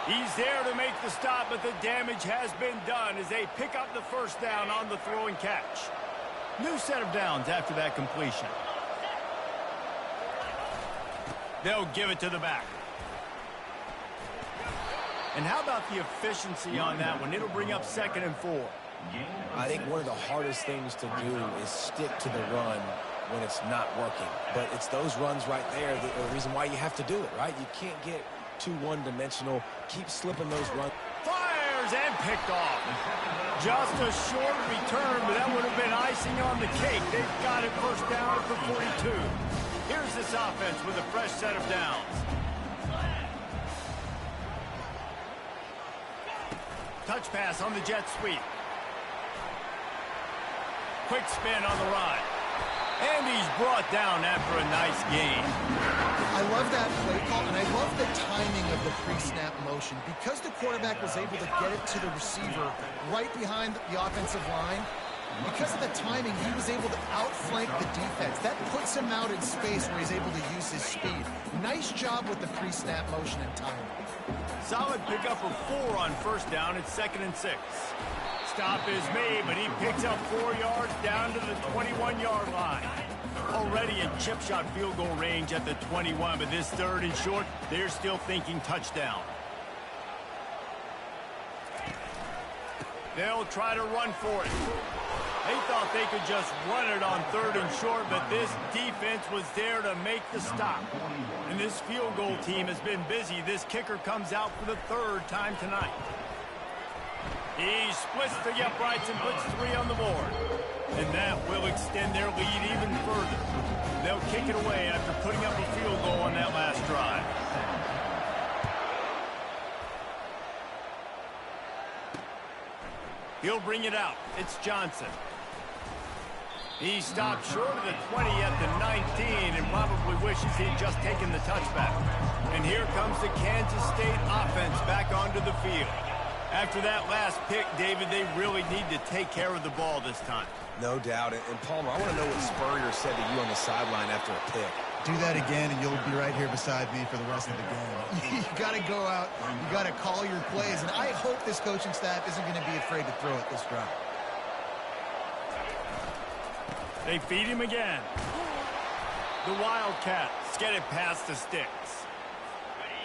He's there to make the stop, but the damage has been done as they pick up the first down on the throw and catch. New set of downs after that completion. They'll give it to the back. And how about the efficiency on that one? It'll bring up 2nd and 4. I think one of the hardest things to do is stick to the run when it's not working. But it's those runs right there that are the reason why you have to do it, right? You can't get too one-dimensional. Keep slipping those runs. Fires and picked off. Just a short return, but that would have been icing on the cake. They've got it first down at the 42. Here's this offense with a fresh set of downs. Touch pass on the jet sweep. Quick spin on the run. And he's brought down after a nice gain. I love that play call, and I love the timing of the pre-snap motion. Because the quarterback was able to get it to the receiver right behind the offensive line, because of the timing, he was able to outflank the defense. That puts him out in space where he's able to use his speed. Nice job with the pre-snap motion and timing. Solid pickup of 4 on first down. It's 2nd and 6. Stop is made, but he picks up 4 yards down to the 21-yard line. Already in chip shot field goal range at the 21, but this 3rd and short, they're still thinking touchdown. They'll try to run for it. They thought they could just run it on 3rd and short, but this defense was there to make the stop. And this field goal team has been busy. This kicker comes out for the 3rd time tonight. He splits the uprights and puts 3 on the board. And that will extend their lead even further. They'll kick it away after putting up a field goal on that last drive. He'll bring it out. It's Johnson. He stopped short of the 20 at the 19 and probably wishes he'd just taken the touchback. And here comes the Kansas State offense back onto the field. After that last pick, David, they really need to take care of the ball this time. No doubt. And Palmer, I want to know what Spurrier said to you on the sideline after a pick. Do that again, and you'll be right here beside me for the rest of the game. You got to go out. You got to call your plays, and I hope this coaching staff isn't going to be afraid to throw it this drive. They feed him again. The Wildcats get it past the sticks.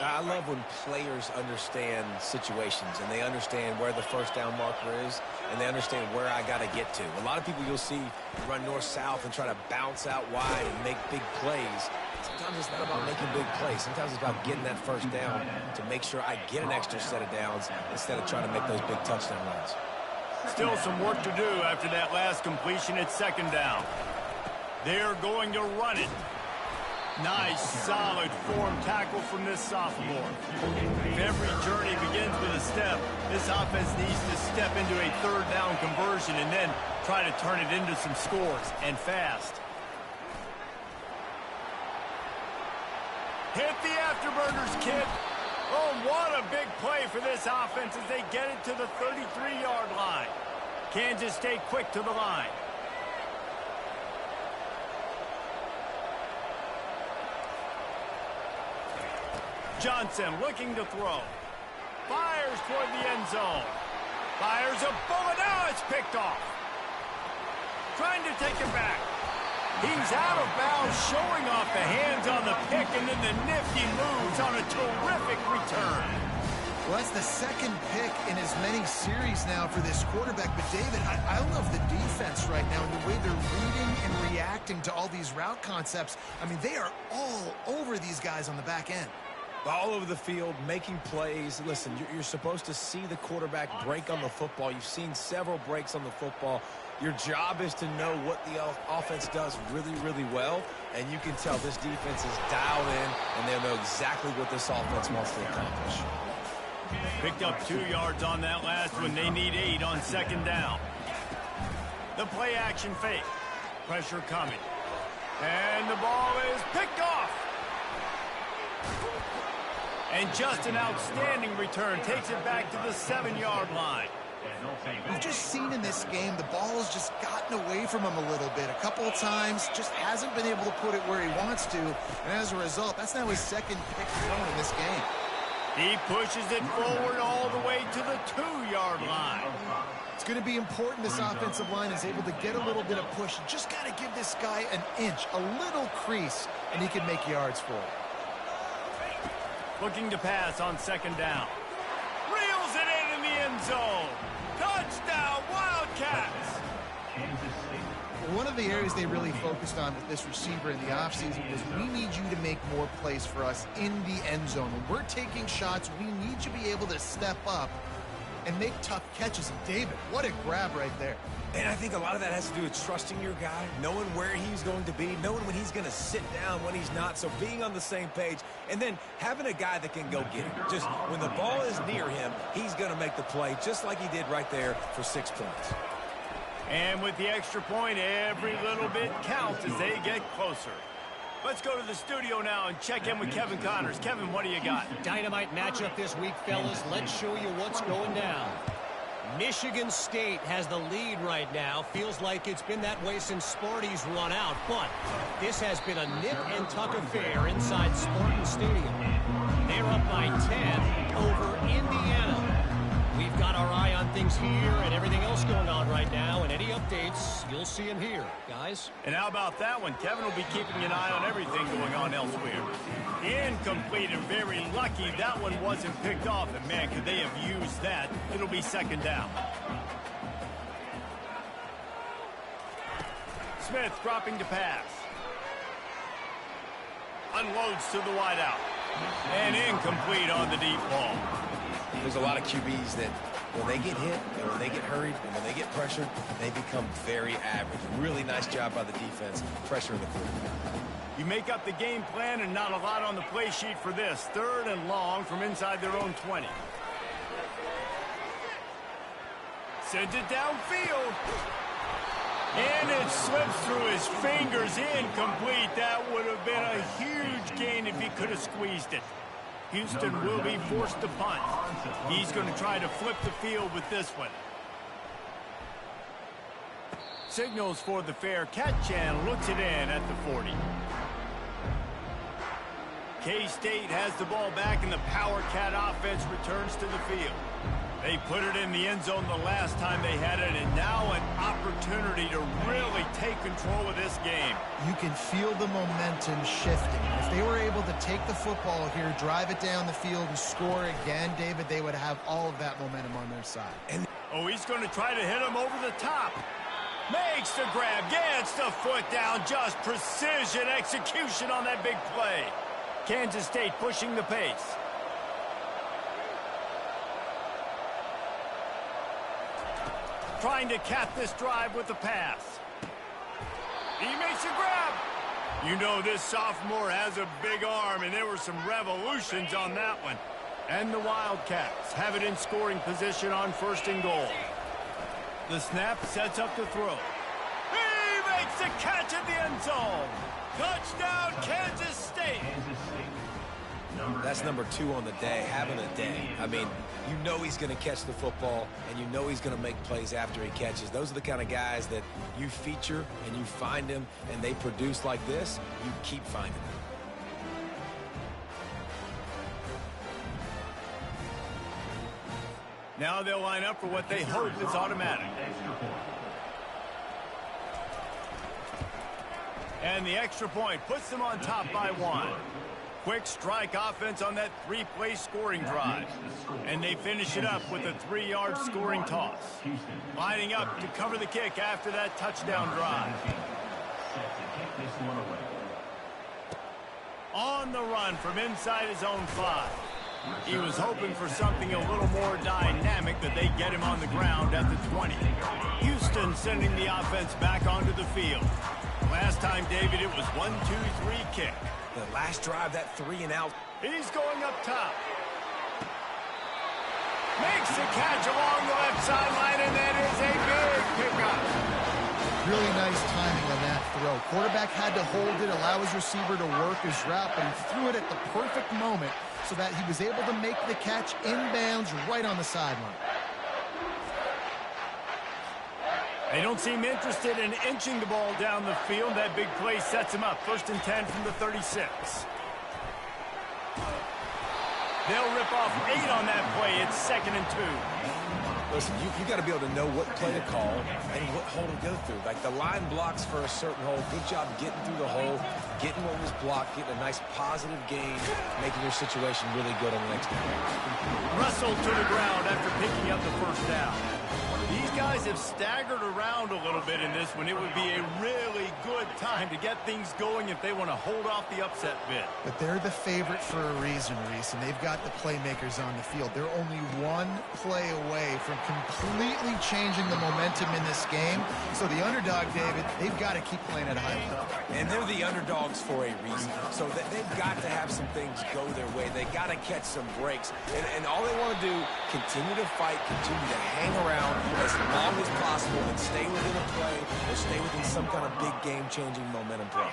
I love when players understand situations and they understand where the first down marker is and they understand where I got to get to. A lot of people you'll see run north-south and try to bounce out wide and make big plays. Sometimes it's not about making big plays. Sometimes it's about getting that first down to make sure I get an extra set of downs instead of trying to make those big touchdown runs. Still some work to do after that last completion at second down. They're going to run it. Nice, solid form tackle from this sophomore. If every journey begins with a step, this offense needs to step into a third down conversion and then try to turn it into some scores, and fast. Hit the afterburners, kid. Oh, what a big play for this offense as they get it to the 33-yard line. Kansas State quick to the line. Johnson looking to throw. Fires toward the end zone. Fires a bullet. Now it's picked off. Trying to take it back. He's out of bounds, showing off the hands on the pick, and then the nifty moves on a terrific return. Well, that's the second pick in as many series now for this quarterback. But, David, I love the defense right now and the way they're reading and reacting to all these route concepts. I mean, they are all over these guys on the back end. All over the field, making plays. Listen, you're supposed to see the quarterback break on the football. You've seen several breaks on the football. Your job is to know what the offense does really, really well, and you can tell this defense is dialed in, and they know exactly what this offense wants to accomplish. Picked up 2 yards on that last one. They need 8 on second down. The play action fake. Pressure coming. And the ball is picked off. And just an outstanding return. Takes it back to the 7-yard line. We've just seen in this game the ball has just gotten away from him a little bit. A couple of times, just hasn't been able to put it where he wants to. And as a result, that's now his second pick thrown in this game. He pushes it forward all the way to the 2-yard line. It's going to be important this offensive line is able to get a little bit of push. Just got to give this guy an inch, a little crease, and he can make yards for it. Looking to pass on second down. Reels it in the end zone. Touchdown, Wildcats! One of the areas they really focused on with this receiver in the offseason was we need you to make more plays for us in the end zone. When we're taking shots, we need you to be able to step up and make tough catches. And David, what a grab right there. And I think a lot of that has to do with trusting your guy, knowing where he's going to be, knowing when he's going to sit down, when he's not, so being on the same page, and then having a guy that can go get it. Just when the ball is near him, he's going to make the play, just like he did right there for 6 points. And with the extra point, every little bit counts as they get closer. Let's go to the studio now and check in with Kevin Connors. Kevin, what do you got? Dynamite matchup this week, fellas. Let's show you what's going down. Michigan State has the lead right now. Feels like it's been that way since Sparty's run out, but this has been a nip and tuck affair inside Spartan Stadium. They're up by 10 over Indiana. We've got our eye on things here and everything else going on right now, and any updates, you'll see them here, guys. And how about that one? Kevin will be keeping an eye on everything going on elsewhere. Incomplete and very lucky that one wasn't picked off. And, man, could they have used that? It'll be second down. Smith dropping to pass. Unloads to the wideout. And incomplete on the deep ball. There's a lot of QBs that when they get hit and when they get hurried and when they get pressured, they become very average. Really nice job by the defense, pressuring the quarterback. You make up the game plan and not a lot on the play sheet for this. 3rd and long from inside their own 20. Sends it downfield. And it slips through his fingers, incomplete. That would have been a huge gain if he could have squeezed it. Houston will be forced to punt. He's going to try to flip the field with this one. Signals for the fair catch and looks it in at the 40. K-State has the ball back and the Power Cat offense returns to the field. They put it in the end zone the last time they had it, and now an opportunity to really take control of this game. You can feel the momentum shifting. If they were able to take the football here, drive it down the field, and score again, David, they would have all of that momentum on their side. Oh, he's going to try to hit him over the top. Makes the grab, gets the foot down, just precision execution on that big play. Kansas State pushing the pace. Trying to cap this drive with the pass. He makes a grab. You know this sophomore has a big arm, and there were some revolutions on that one. And the Wildcats have it in scoring position on 1st and goal. The snap sets up the throw. He makes the catch at the end zone. Touchdown, Kansas State. That's number 2 on the day, having a day. I mean, you know he's going to catch the football, and you know he's going to make plays after he catches. Those are the kind of guys that you feature and you find them, and they produce like this, you keep finding them. Now they'll line up for what they hope is automatic. And the extra point puts them on top by 1. Quick strike offense on that 3-play scoring drive. And they finish it up with a 3-yard scoring toss. Lining up to cover the kick after that touchdown drive. On the run from inside his own 5. He was hoping for something a little more dynamic, that they get him on the ground at the 20. Houston sending the offense back onto the field. Last time, David, it was 1-2-3 kick. The last drive, that 3 and out. He's going up top. Makes the catch along the left sideline, and that is a big pickup. Really nice timing on that throw. Quarterback had to hold it, allow his receiver to work his route, but he threw it at the perfect moment so that he was able to make the catch inbounds right on the sideline. They don't seem interested in inching the ball down the field. That big play sets him up. 1st and 10 from the 36. They'll rip off 8 on that play. It's 2nd and 2. Listen, you got to be able to know what play to call and what hole to go through. Like the line blocks for a certain hole. Good job getting through the hole, getting what was blocked, getting a nice positive gain, making your situation really good on the next down. Russell to the ground after picking up the 1st down. These guys have staggered around a little bit in this one. It would be a really good time to get things going if they want to hold off the upset bid. But they're the favorite for a reason, Reese, and they've got the playmakers on the field. They're only 1 play away from completely changing the momentum in this game. So the underdog, David, they've got to keep playing at a high level. And they're the underdogs for a reason. So that they've got to have some things go their way. They got to catch some breaks. And all they want to do, continue to fight, continue to hang around as long as possible and stay within a play or stay within some kind of big game-changing momentum play.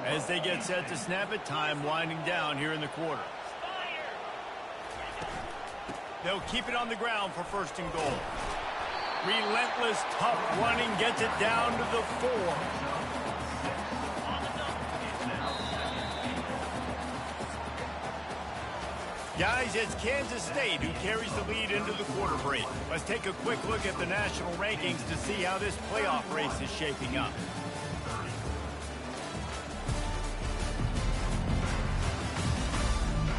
As they get set to snap it, time winding down here in the quarter. They'll keep it on the ground for 1st and goal. Relentless, tough running gets it down to the 4. Guys, it's Kansas State who carries the lead into the quarter break. Let's take a quick look at the national rankings to see how this playoff race is shaping up.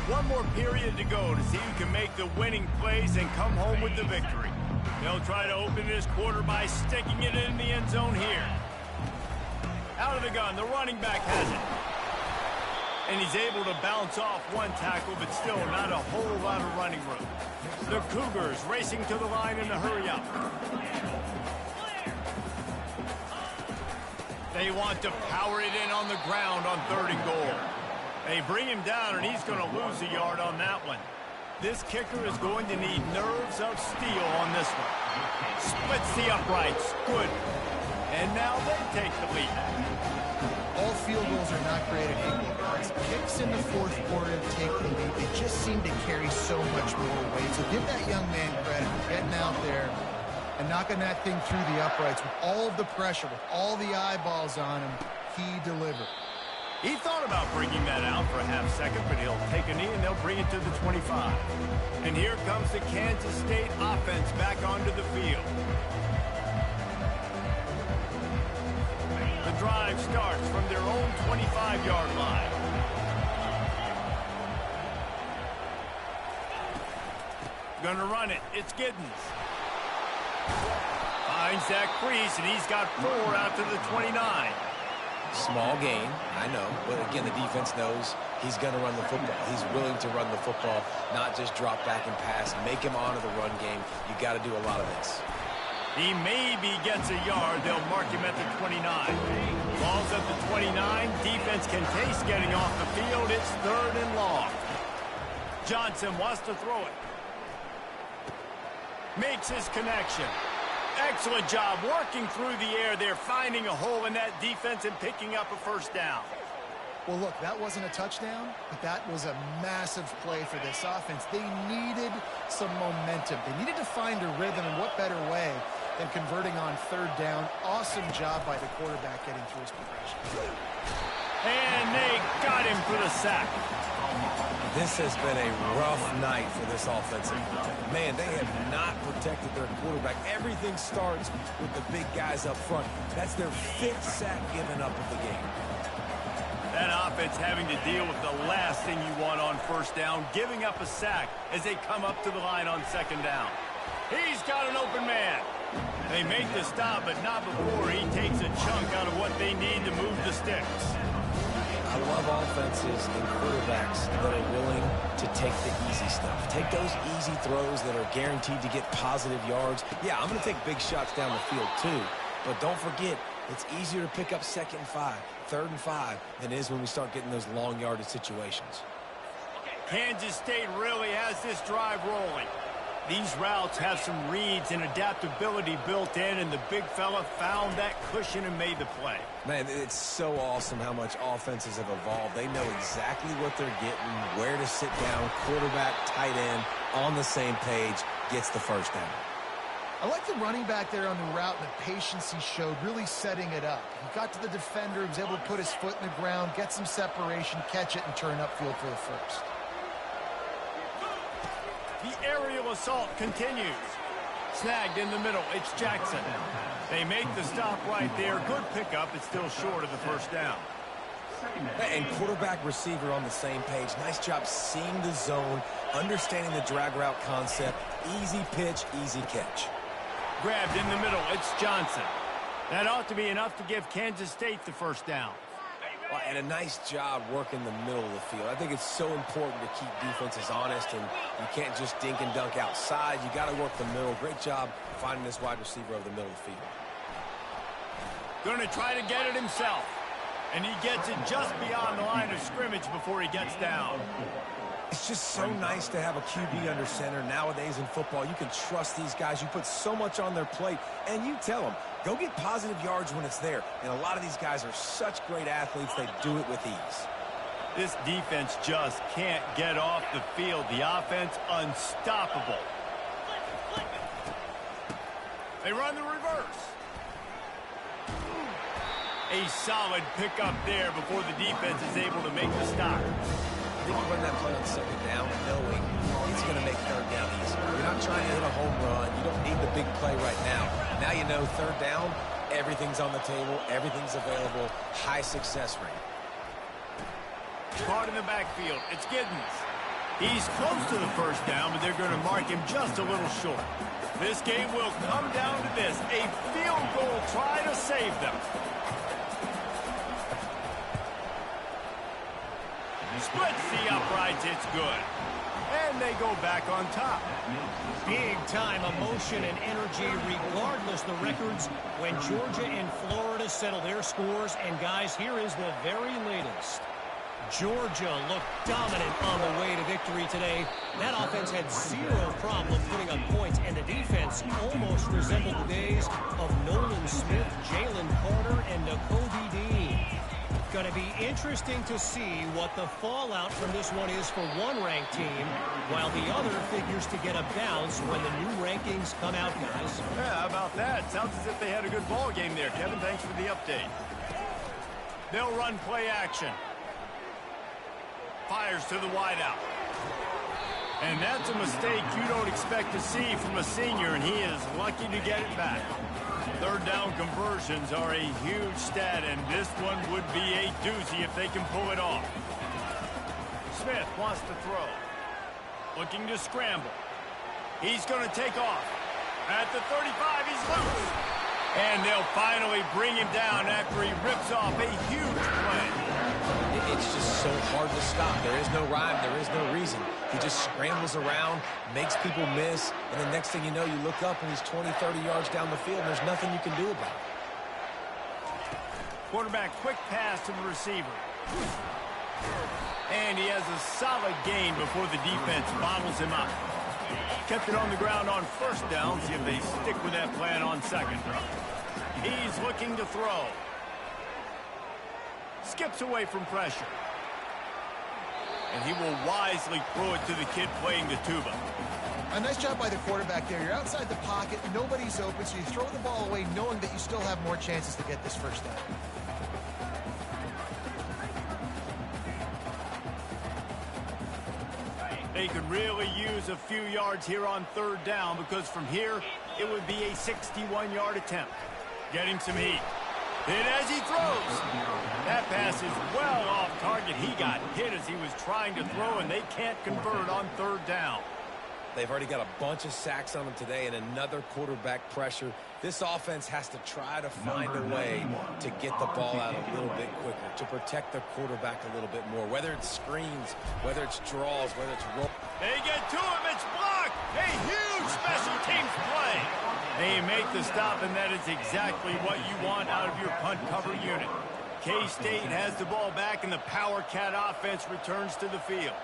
One more period to go to see who can make the winning plays and come home with the victory. They'll try to open this quarter by sticking it in the end zone here. Out of the gun, the running back has it. And he's able to bounce off 1 tackle, but still not a whole lot of running room. The Cougars racing to the line in a hurry up. They want to power it in on the ground on 3rd and goal. They bring him down, and he's going to lose a yard on that one. This kicker is going to need nerves of steel on this one. Splits the uprights. Good. And now they take the lead. All field goals are not created equal, guys. Kicks in the 4th quarter take the lead. They just seem to carry so much more weight. So give that young man credit for getting out there and knocking that thing through the uprights with all of the pressure, with all the eyeballs on him. He delivered. He thought about bringing that out for a half second, but he'll take a knee and they'll bring it to the 25. And here comes the Kansas State offense back onto the field. The drive starts from their own 25-yard line. Gonna run it. It's Giddens. Finds that crease, and he's got 4 out to the 29. Small gain, I know, but again, the defense knows he's going to run the football. He's willing to run the football, not just drop back and pass, make him honor the run game. You got to do a lot of this. He maybe gets a yard. They'll mark him at the 29. Ball's at the 29. Defense can taste getting off the field. It's 3rd and long. Johnson wants to throw it. Makes his connection. Excellent job working through the air there, finding a hole in that defense and picking up a 1st down. Well, look, that wasn't a touchdown, but that was a massive play for this offense. They needed some momentum. They needed to find a rhythm, and what better way than converting on 3rd down. Awesome job by the quarterback getting through his progression. And they got him for the sack. This has been a rough night for this offensive line. Man, they have not protected their quarterback. Everything starts with the big guys up front. That's their 5th sack given up of the game. That offense having to deal with the last thing you want on 1st down, giving up a sack as they come up to the line on 2nd down. He's got an open man. They make the stop, but not before he takes a chunk out of what they need to move the sticks. I love offenses and quarterbacks that are willing to take the easy stuff. Take those easy throws that are guaranteed to get positive yards. Yeah, I'm going to take big shots down the field too, but don't forget, it's easier to pick up 2nd and 5, 3rd and 5 than it is when we start getting those long yardage situations. Kansas State really has this drive rolling. These routes have some reads and adaptability built in, and the big fella found that cushion and made the play. Man, it's so awesome how much offenses have evolved. They know exactly what they're getting, where to sit down, quarterback, tight end, on the same page, gets the 1st down. I like the running back there on the route and the patience he showed, really setting it up. He got to the defender, was able to put his foot in the ground, get some separation, catch it, and turn upfield for the 1st. The aerial assault continues. Snagged in the middle. It's Jackson. They make the stop right there. Good pickup. It's still short of the 1st down. And quarterback receiver on the same page. Nice job seeing the zone, understanding the drag route concept. Easy pitch, easy catch. Grabbed in the middle. It's Johnson. That ought to be enough to give Kansas State the 1st down. Well, and a nice job working the middle of the field. I think it's so important to keep defenses honest, and you can't just dink and dunk outside. You got to work the middle. Great job finding this wide receiver over the middle of the field. Going to try to get it himself. And he gets it just beyond the line of scrimmage before he gets down. It's just so nice to have a QB under center. Nowadays in football, you can trust these guys. You put so much on their plate, and you tell them, go get positive yards when it's there. And a lot of these guys are such great athletes, they do it with ease. This defense just can't get off the field. The offense unstoppable. They run the reverse. A solid pickup there before the defense is able to make the stop. I think you run that play on 2nd down knowing it's going to make 3rd down easy. You're not trying to hit a home run. You don't need the big play right now. Now you know 3rd down, everything's on the table, everything's available, high success rate. Caught in the backfield. It's Giddens. He's close to the 1st down, but they're going to mark him just a little short. This game will come down to this, a field goal try to save them. Splits the uprights, it's good. And they go back on top. Big-time emotion and energy, regardless the records, when Georgia and Florida settle their scores. And, guys, here is the very latest. Georgia looked dominant on the way to victory today. That offense had zero problem putting up points, and the defense almost resembled the days of Nolan Smith, Jalen Carter, and Nakobe Dean. Going to be interesting to see what the fallout from this one is for one ranked team, while the other figures to get a bounce when the new rankings come out, guys. Yeah, how about that? Sounds as if they had a good ball game there. Kevin, thanks for the update. They'll run play action. Fires to the wideout. And that's a mistake you don't expect to see from a senior, and he is lucky to get it back. 3rd down conversions are a huge stat, and this one would be a doozy if they can pull it off. Smith wants to throw. Looking to scramble. He's going to take off. At the 35, he's loose. And they'll finally bring him down after he rips off a huge play. It's just so hard to stop. There is no rhyme. There is no reason. He just scrambles around, makes people miss, and the next thing you know, you look up and he's 20, 30 yards down the field, and there's nothing you can do about it. Quarterback quick pass to the receiver. And he has a solid gain before the defense bottles him up. Kept it on the ground on first down. See if they stick with that plan on second. He's looking to throw. Skips away from pressure. And he will wisely throw it to the kid playing the tuba. A nice job by the quarterback there. You're outside the pocket, nobody's open, so you throw the ball away knowing that you still have more chances to get this first down. They could really use a few yards here on third down because from here, it would be a 61-yard attempt. Getting some heat. And as he throws, that pass is well off target. He got hit as he was trying to throw, and they can't convert on third down. They've already got a bunch of sacks on them today and another quarterback pressure. This offense has to try to find a way to get the ball out a little bit quicker, to protect their quarterback a little bit more, whether it's screens, whether it's draws, whether it's roll. They get to him. It's blocked. A huge special teams play. They make the stop, and that is exactly what you want out of your punt cover unit. K-State has the ball back, and the Power Cat offense returns to the field.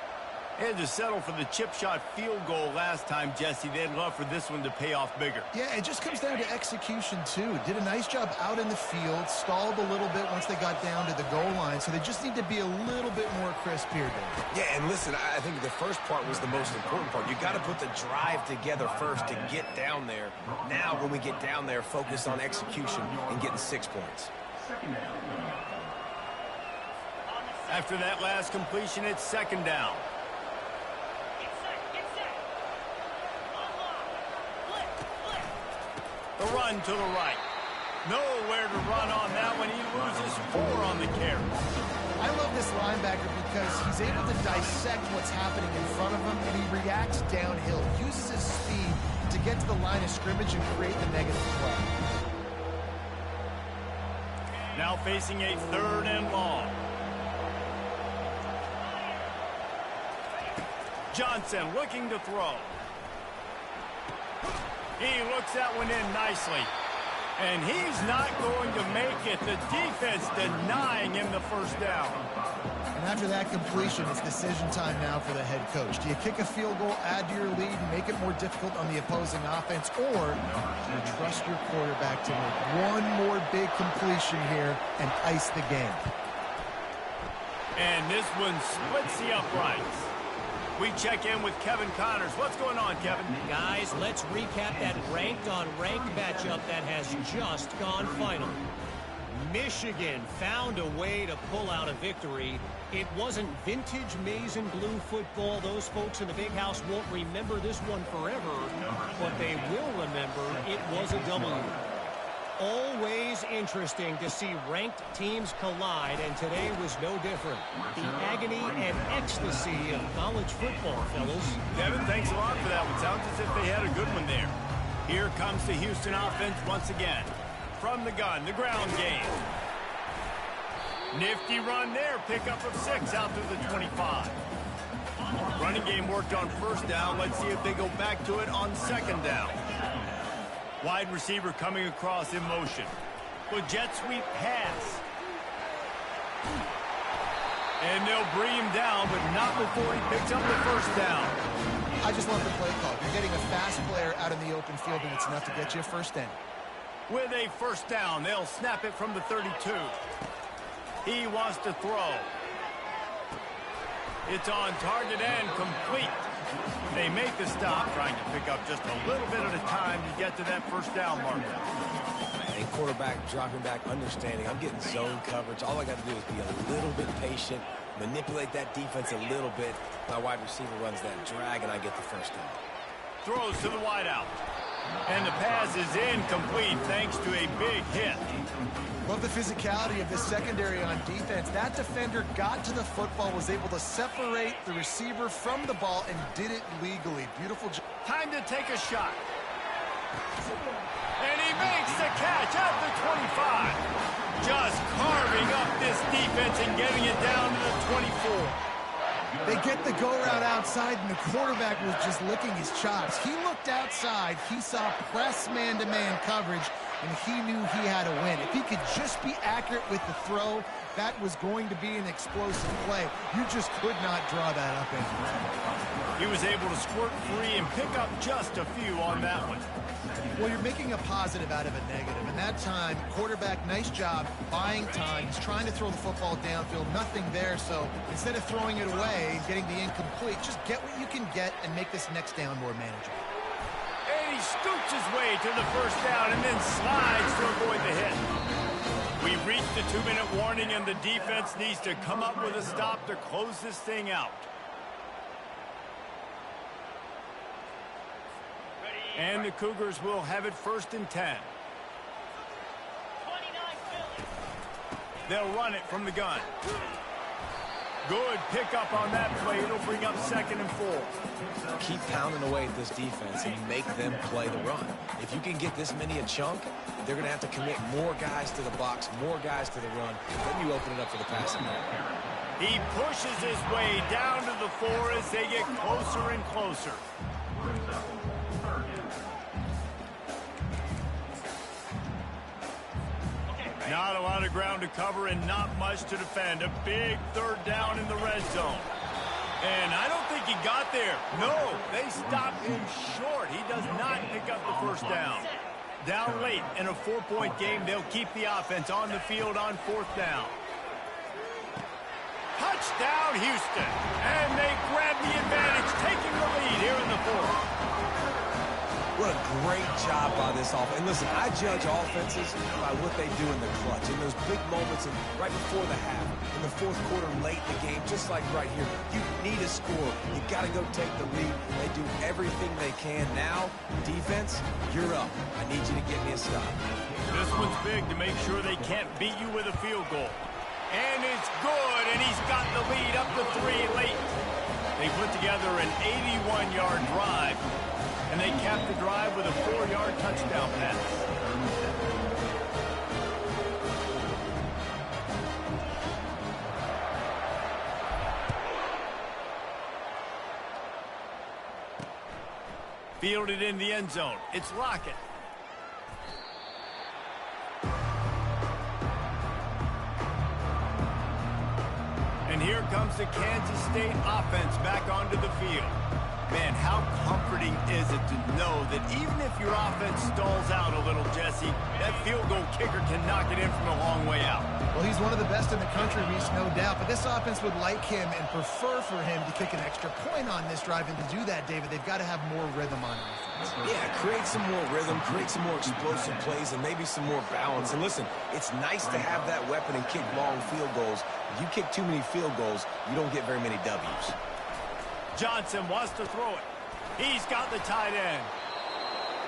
They had to settle for the chip shot field goal last time, Jesse. They'd love for this one to pay off bigger. Yeah, it just comes down to execution, too. Did a nice job out in the field, stalled a little bit once they got down to the goal line, so they just need to be a little bit more crisp here, Dave. Yeah, and listen, I think the first part was the most important part. You got to put the drive together first to get down there. Now, when we get down there, focus on execution and getting 6 points. After that last completion, it's second down. The run to the right. Nowhere to run on that one. He loses 4 on the carry. I love this linebacker because he's able to dissect what's happening in front of him, and he reacts downhill, uses his speed to get to the line of scrimmage and create the negative play. Now facing a third and long. Johnson looking to throw. He looks that one in nicely. And he's not going to make it. The defense denying him the first down. And after that completion, it's decision time now for the head coach. Do you kick a field goal, add to your lead, and make it more difficult on the opposing offense, or do you trust your quarterback to make one more big completion here and ice the game? And this one splits the uprights. We check in with Kevin Connors. What's going on, Kevin? Guys, let's recap that ranked-on-ranked matchup that has just gone final. Michigan found a way to pull out a victory. It wasn't vintage maize and blue football. Those folks in the big house won't remember this one forever, but they will remember it was a W. Always interesting to see ranked teams collide, and today was no different. The agony and ecstasy of college football, fellas. Kevin, thanks a lot for that one. Sounds as if they had a good one there. Here comes the Houston offense once again. From the gun, the ground game. Nifty run there. Pickup of 6 out to the 25. Running game worked on first down. Let's see if they go back to it on second down. Wide receiver coming across in motion. With jet sweep pass. And they'll bring him down, but not before he picks up the first down. I just love the play call. You're getting a fast player out in the open field, and it's enough to get you a first down. With a first down, they'll snap it from the 32. He wants to throw. It's on target and complete. They make the stop, trying to pick up just a little bit at a time to get to that first down marker. And quarterback dropping back, understanding I'm getting zone coverage. All I got to do is be a little bit patient, manipulate that defense a little bit. My wide receiver runs that drag, and I get the first down. Throws to the wideout. And the pass is incomplete thanks to a big hit. Love the physicality of this secondary on defense. That defender got to the football, was able to separate the receiver from the ball, and did it legally. Beautiful job. Time to take a shot. And he makes the catch at the 25. Just carving up this defense and getting it down to the 24. They get the go route outside, and the quarterback was just licking his chops. He looked outside. He saw press man-to-man coverage, and he knew he had to win. If he could just be accurate with the throw, that was going to be an explosive play. You just could not draw that up anymore. He was able to squirt free and pick up just a few on that one. Well, you're making a positive out of a negative. And that time, quarterback, nice job, buying time. He's trying to throw the football downfield, nothing there. So instead of throwing it away and getting the incomplete, just get what you can get and make this next down more manageable. And he scoots his way to the first down and then slides to avoid the hit. We reached the 2-minute warning, and the defense needs to come up with a stop to close this thing out. And the Cougars will have it 1st and 10. 29 Philly. They'll run it from the gun. Good pickup on that play. It'll bring up 2nd and 4. Keep pounding away at this defense and make them play the run. If you can get this many a chunk, they're going to have to commit more guys to the box, more guys to the run. Then you open it up for the passing game. He pushes his way down to the 4 as they get closer and closer. Not a lot of ground to cover and not much to defend. A big 3rd down in the red zone. And I don't think he got there. No, they stopped him short. He does not pick up the 1st down. Down late in a 4-point game, they'll keep the offense on the field on 4th down. Touchdown, Houston. And they grab the advantage, taking the lead here in the 4th. What a great job by this offense. And listen, I judge offenses by what they do in the clutch. In those big moments and right before the half, in the 4th quarter, late in the game, just like right here, you need a score. You got to go take the lead. They do everything they can. Now, defense, you're up. I need you to get me a stop. This one's big to make sure they can't beat you with a field goal. And it's good, and he's got the lead up to 3 late. They put together an 81-yard drive. And they capped the drive with a 4-yard touchdown pass. Fielded in the end zone. It's Lockett. And here comes the Kansas State offense back onto the field. Man, how comforting is it to know that even if your offense stalls out a little, Jesse, that field goal kicker can knock it in from a long way out. Well, he's one of the best in the country, Reese, no doubt. But this offense would like him and prefer for him to kick an extra point on this drive. And to do that, David, they've got to have more rhythm on offense. Yeah, create some more rhythm, create some more explosive plays, and maybe some more balance. And listen, it's nice to have that weapon and kick long field goals. If you kick too many field goals, you don't get very many W's. Johnson wants to throw it. He's got the tight end.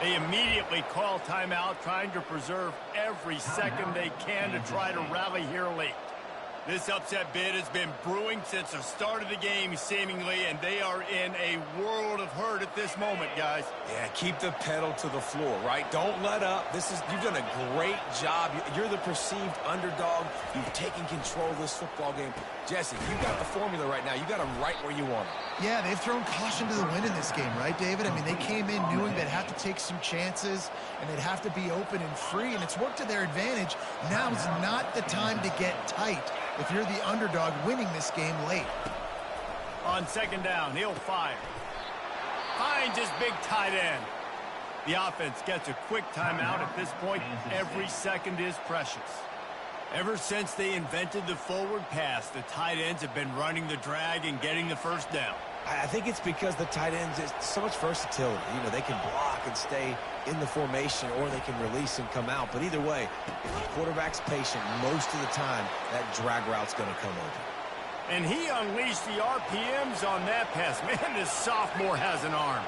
They immediately call timeout, trying to preserve every second they can to try to rally here late. This upset bid has been brewing since the start of the game, seemingly, and they are in a world of hurt at this moment, guys. Yeah, keep the pedal to the floor, right? Don't let up. You've done a great job. You're the perceived underdog. You've taken control of this football game. Jesse, you got the formula right now. You got them right where you want them. Yeah, they've thrown caution to the wind in this game, right, David? I mean, they came in knowing they'd have to take some chances, and they'd have to be open and free, and it's worked to their advantage. Now is not the time to get tight if you're the underdog winning this game late. On 2nd down, he'll fire. Finds his big tight end. The offense gets a quick timeout at this point. Every second is precious. Ever since they invented the forward pass, the tight ends have been running the drag and getting the 1st down. I think it's because the tight ends is so much versatility. You know, they can block and stay in the formation, or they can release and come out. But either way, if the quarterback's patient, most of the time, that drag route's going to come open. And he unleashed the RPMs on that pass. Man, this sophomore has an arm.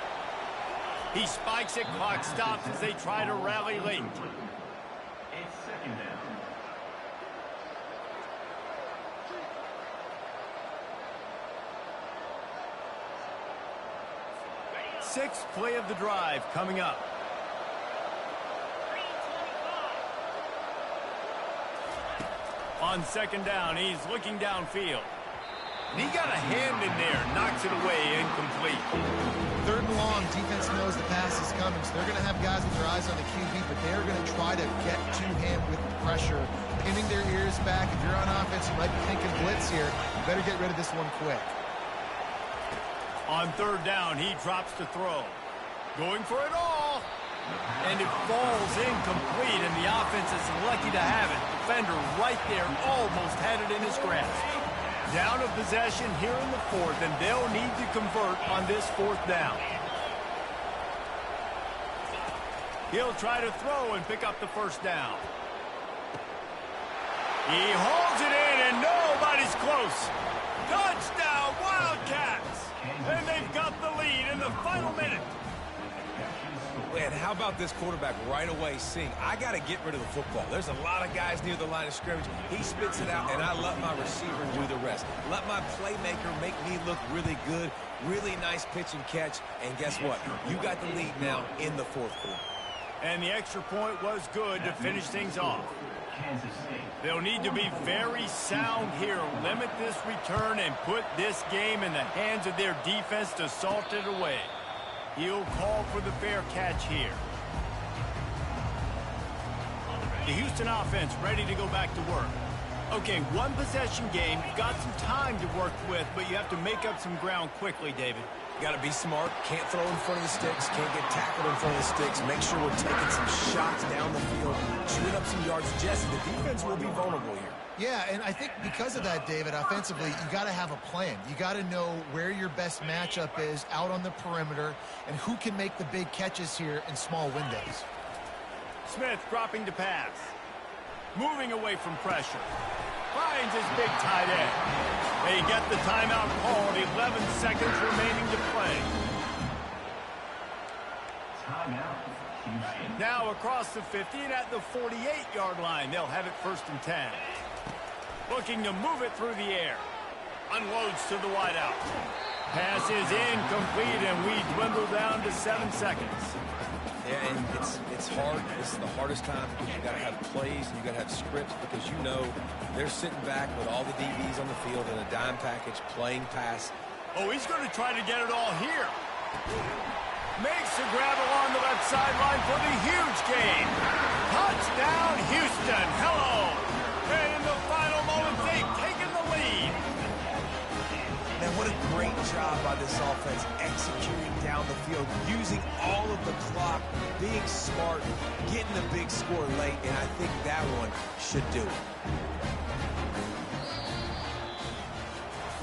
He spikes it, clock stops as they try to rally late. It's 2nd down. 6th play of the drive coming up. On second down, he's looking downfield. And he got a hand in there, knocks it away, incomplete. Third and long, defense knows the pass is coming, so they're going to have guys with their eyes on the QB, but they're going to try to get to him with pressure, pinning their ears back. If you're on offense, you might be thinking blitz here. You better get rid of this one quick. On third down, he drops to throw. Going for it all. And it falls incomplete, and the offense is lucky to have it. Defender right there almost had it in his grasp. Down of possession here in the fourth, and they'll need to convert on this fourth down. He'll try to throw and pick up the first down. He hauls it in, and nobody's close. Touchdown, Wildcats! And they've got the lead in the final minute. And how about this quarterback right away seeing, I got to get rid of the football. There's a lot of guys near the line of scrimmage. He spits it out, and I let my receiver do the rest. Let my playmaker make me look really good, really nice pitch and catch. And guess what? You got the lead now in the fourth quarter. And the extra point was good to finish things off. They'll need to be very sound here, limit this return, and put this game in the hands of their defense to salt it away. He'll call for the fair catch here. The Houston offense ready to go back to work. Okay, one possession game. You've got some time to work with, but you have to make up some ground quickly, David. You got to be smart. Can't throw in front of the sticks. Can't get tackled in front of the sticks. Make sure we're taking some shots down the field, chewing up some yards. Jesse, the defense will be vulnerable here. Yeah, and I think because of that, David, offensively, you got to have a plan. You got to know where your best matchup is out on the perimeter and who can make the big catches here in small windows. Smith dropping to pass. Moving away from pressure. Finds his big tight end. They get the timeout called. 11 seconds remaining to play. Timeout. Now across the 50 and at the 48-yard line. They'll have it 1st and 10. Looking to move it through the air. Unloads to the wideout. Pass is incomplete, and we dwindle down to 7 seconds. Yeah, and it's hard. This is the hardest time because you got to have plays and you got to have scripts because you know they're sitting back with all the DBs on the field in a dime package playing pass. Oh, he's going to try to get it all here. Makes the grab along the left sideline for the huge gain. Touchdown, Houston. Hello. And in the final moments, they've taken the lead. Man, what a great job by this offense executing down the field, using all of the clock, being smart, getting the big score late, and I think that one should do it.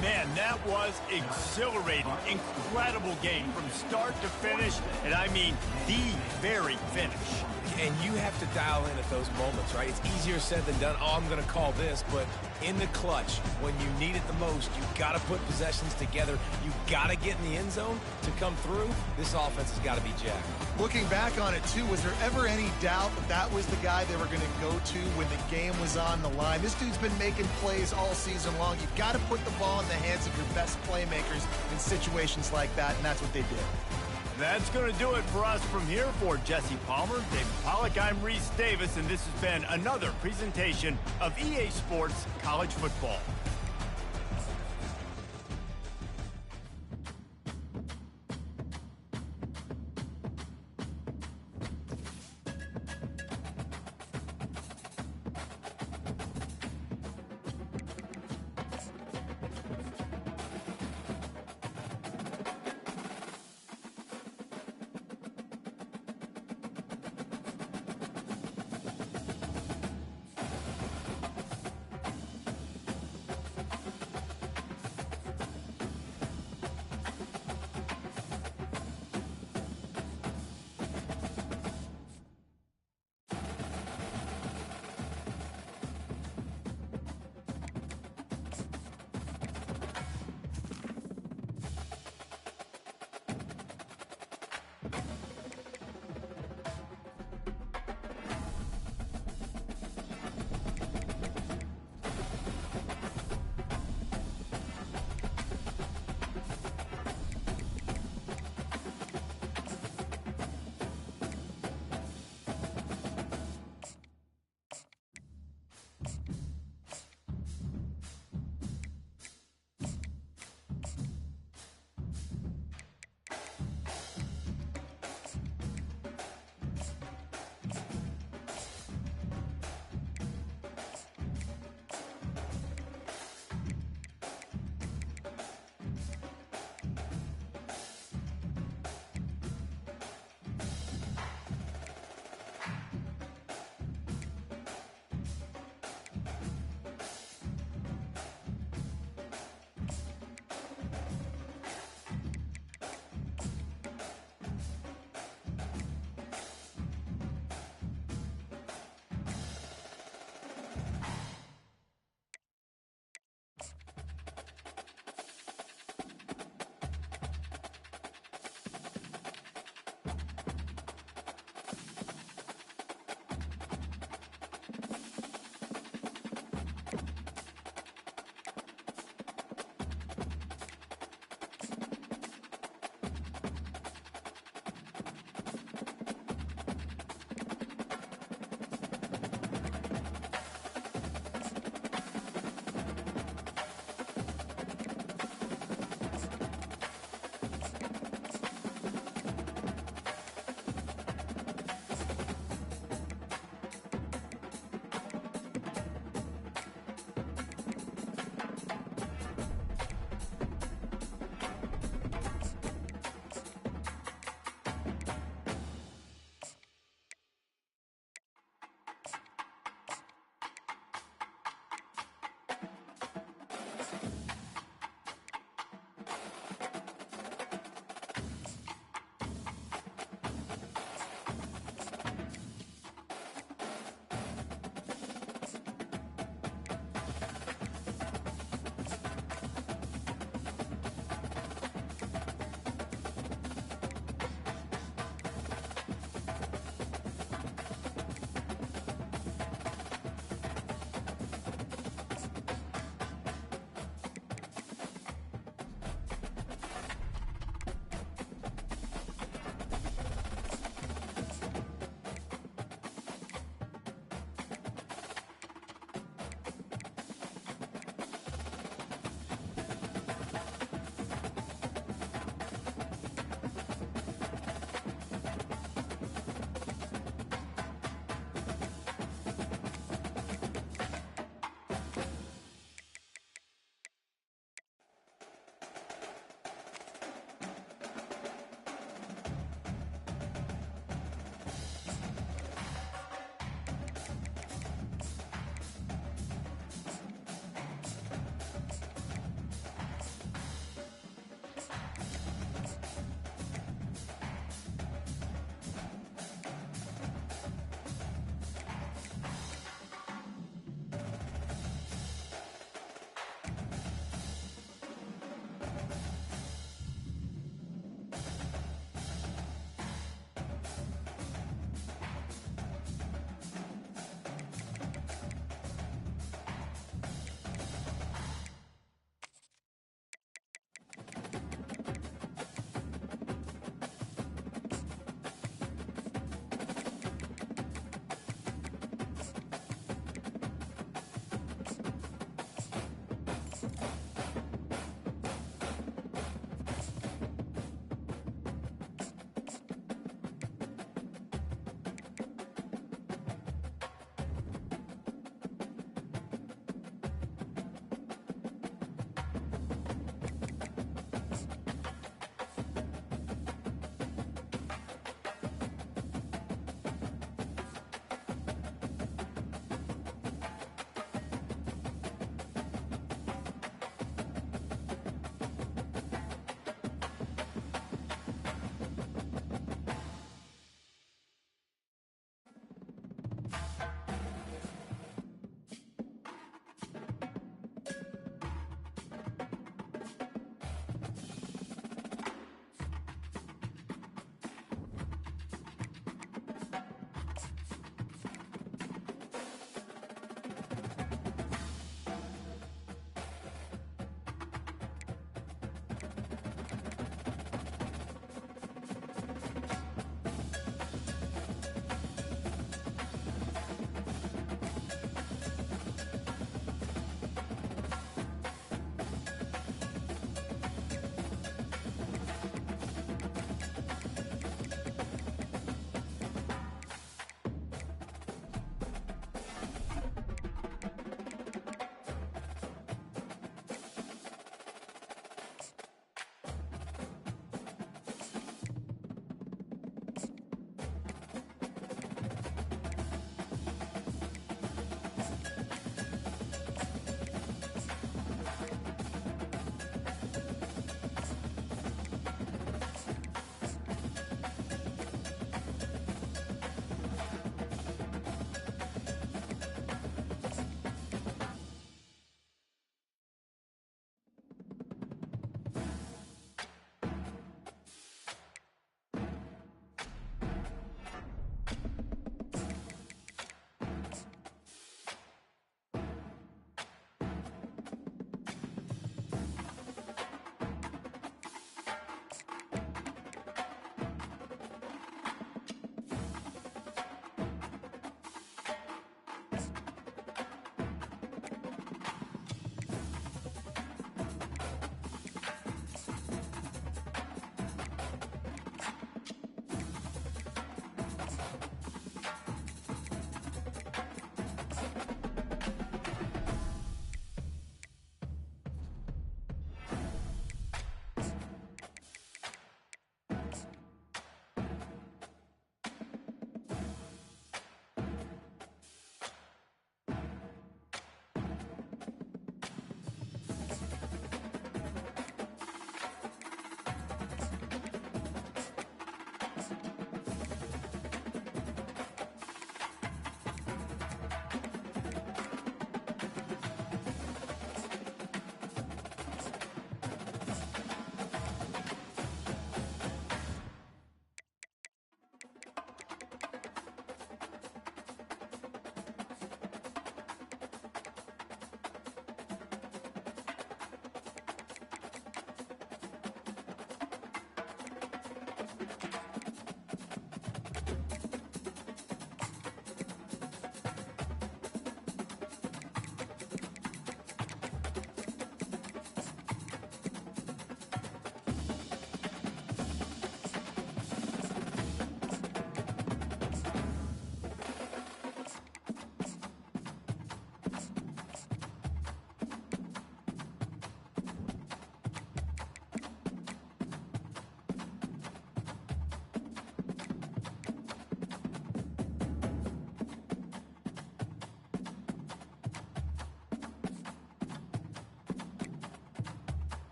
Man, that was exhilarating, incredible game from start to finish, and I mean the very finish. And you have to dial in at those moments, right? It's easier said than done. Oh, I'm going to call this, but in the clutch, when you need it the most, you got to put possessions together. You got to get in the end zone to come through. This offense has got to be jacked. Looking back on it, too, was there ever any doubt that that was the guy they were going to go to when the game was on the line? This dude's been making plays all season long. You've got to put the ball in the hands of your best playmakers in situations like that, and that's what they did. That's going to do it for us from here. For Jesse Palmer, David Pollack, I'm Reese Davis, and this has been another presentation of EA Sports College Football.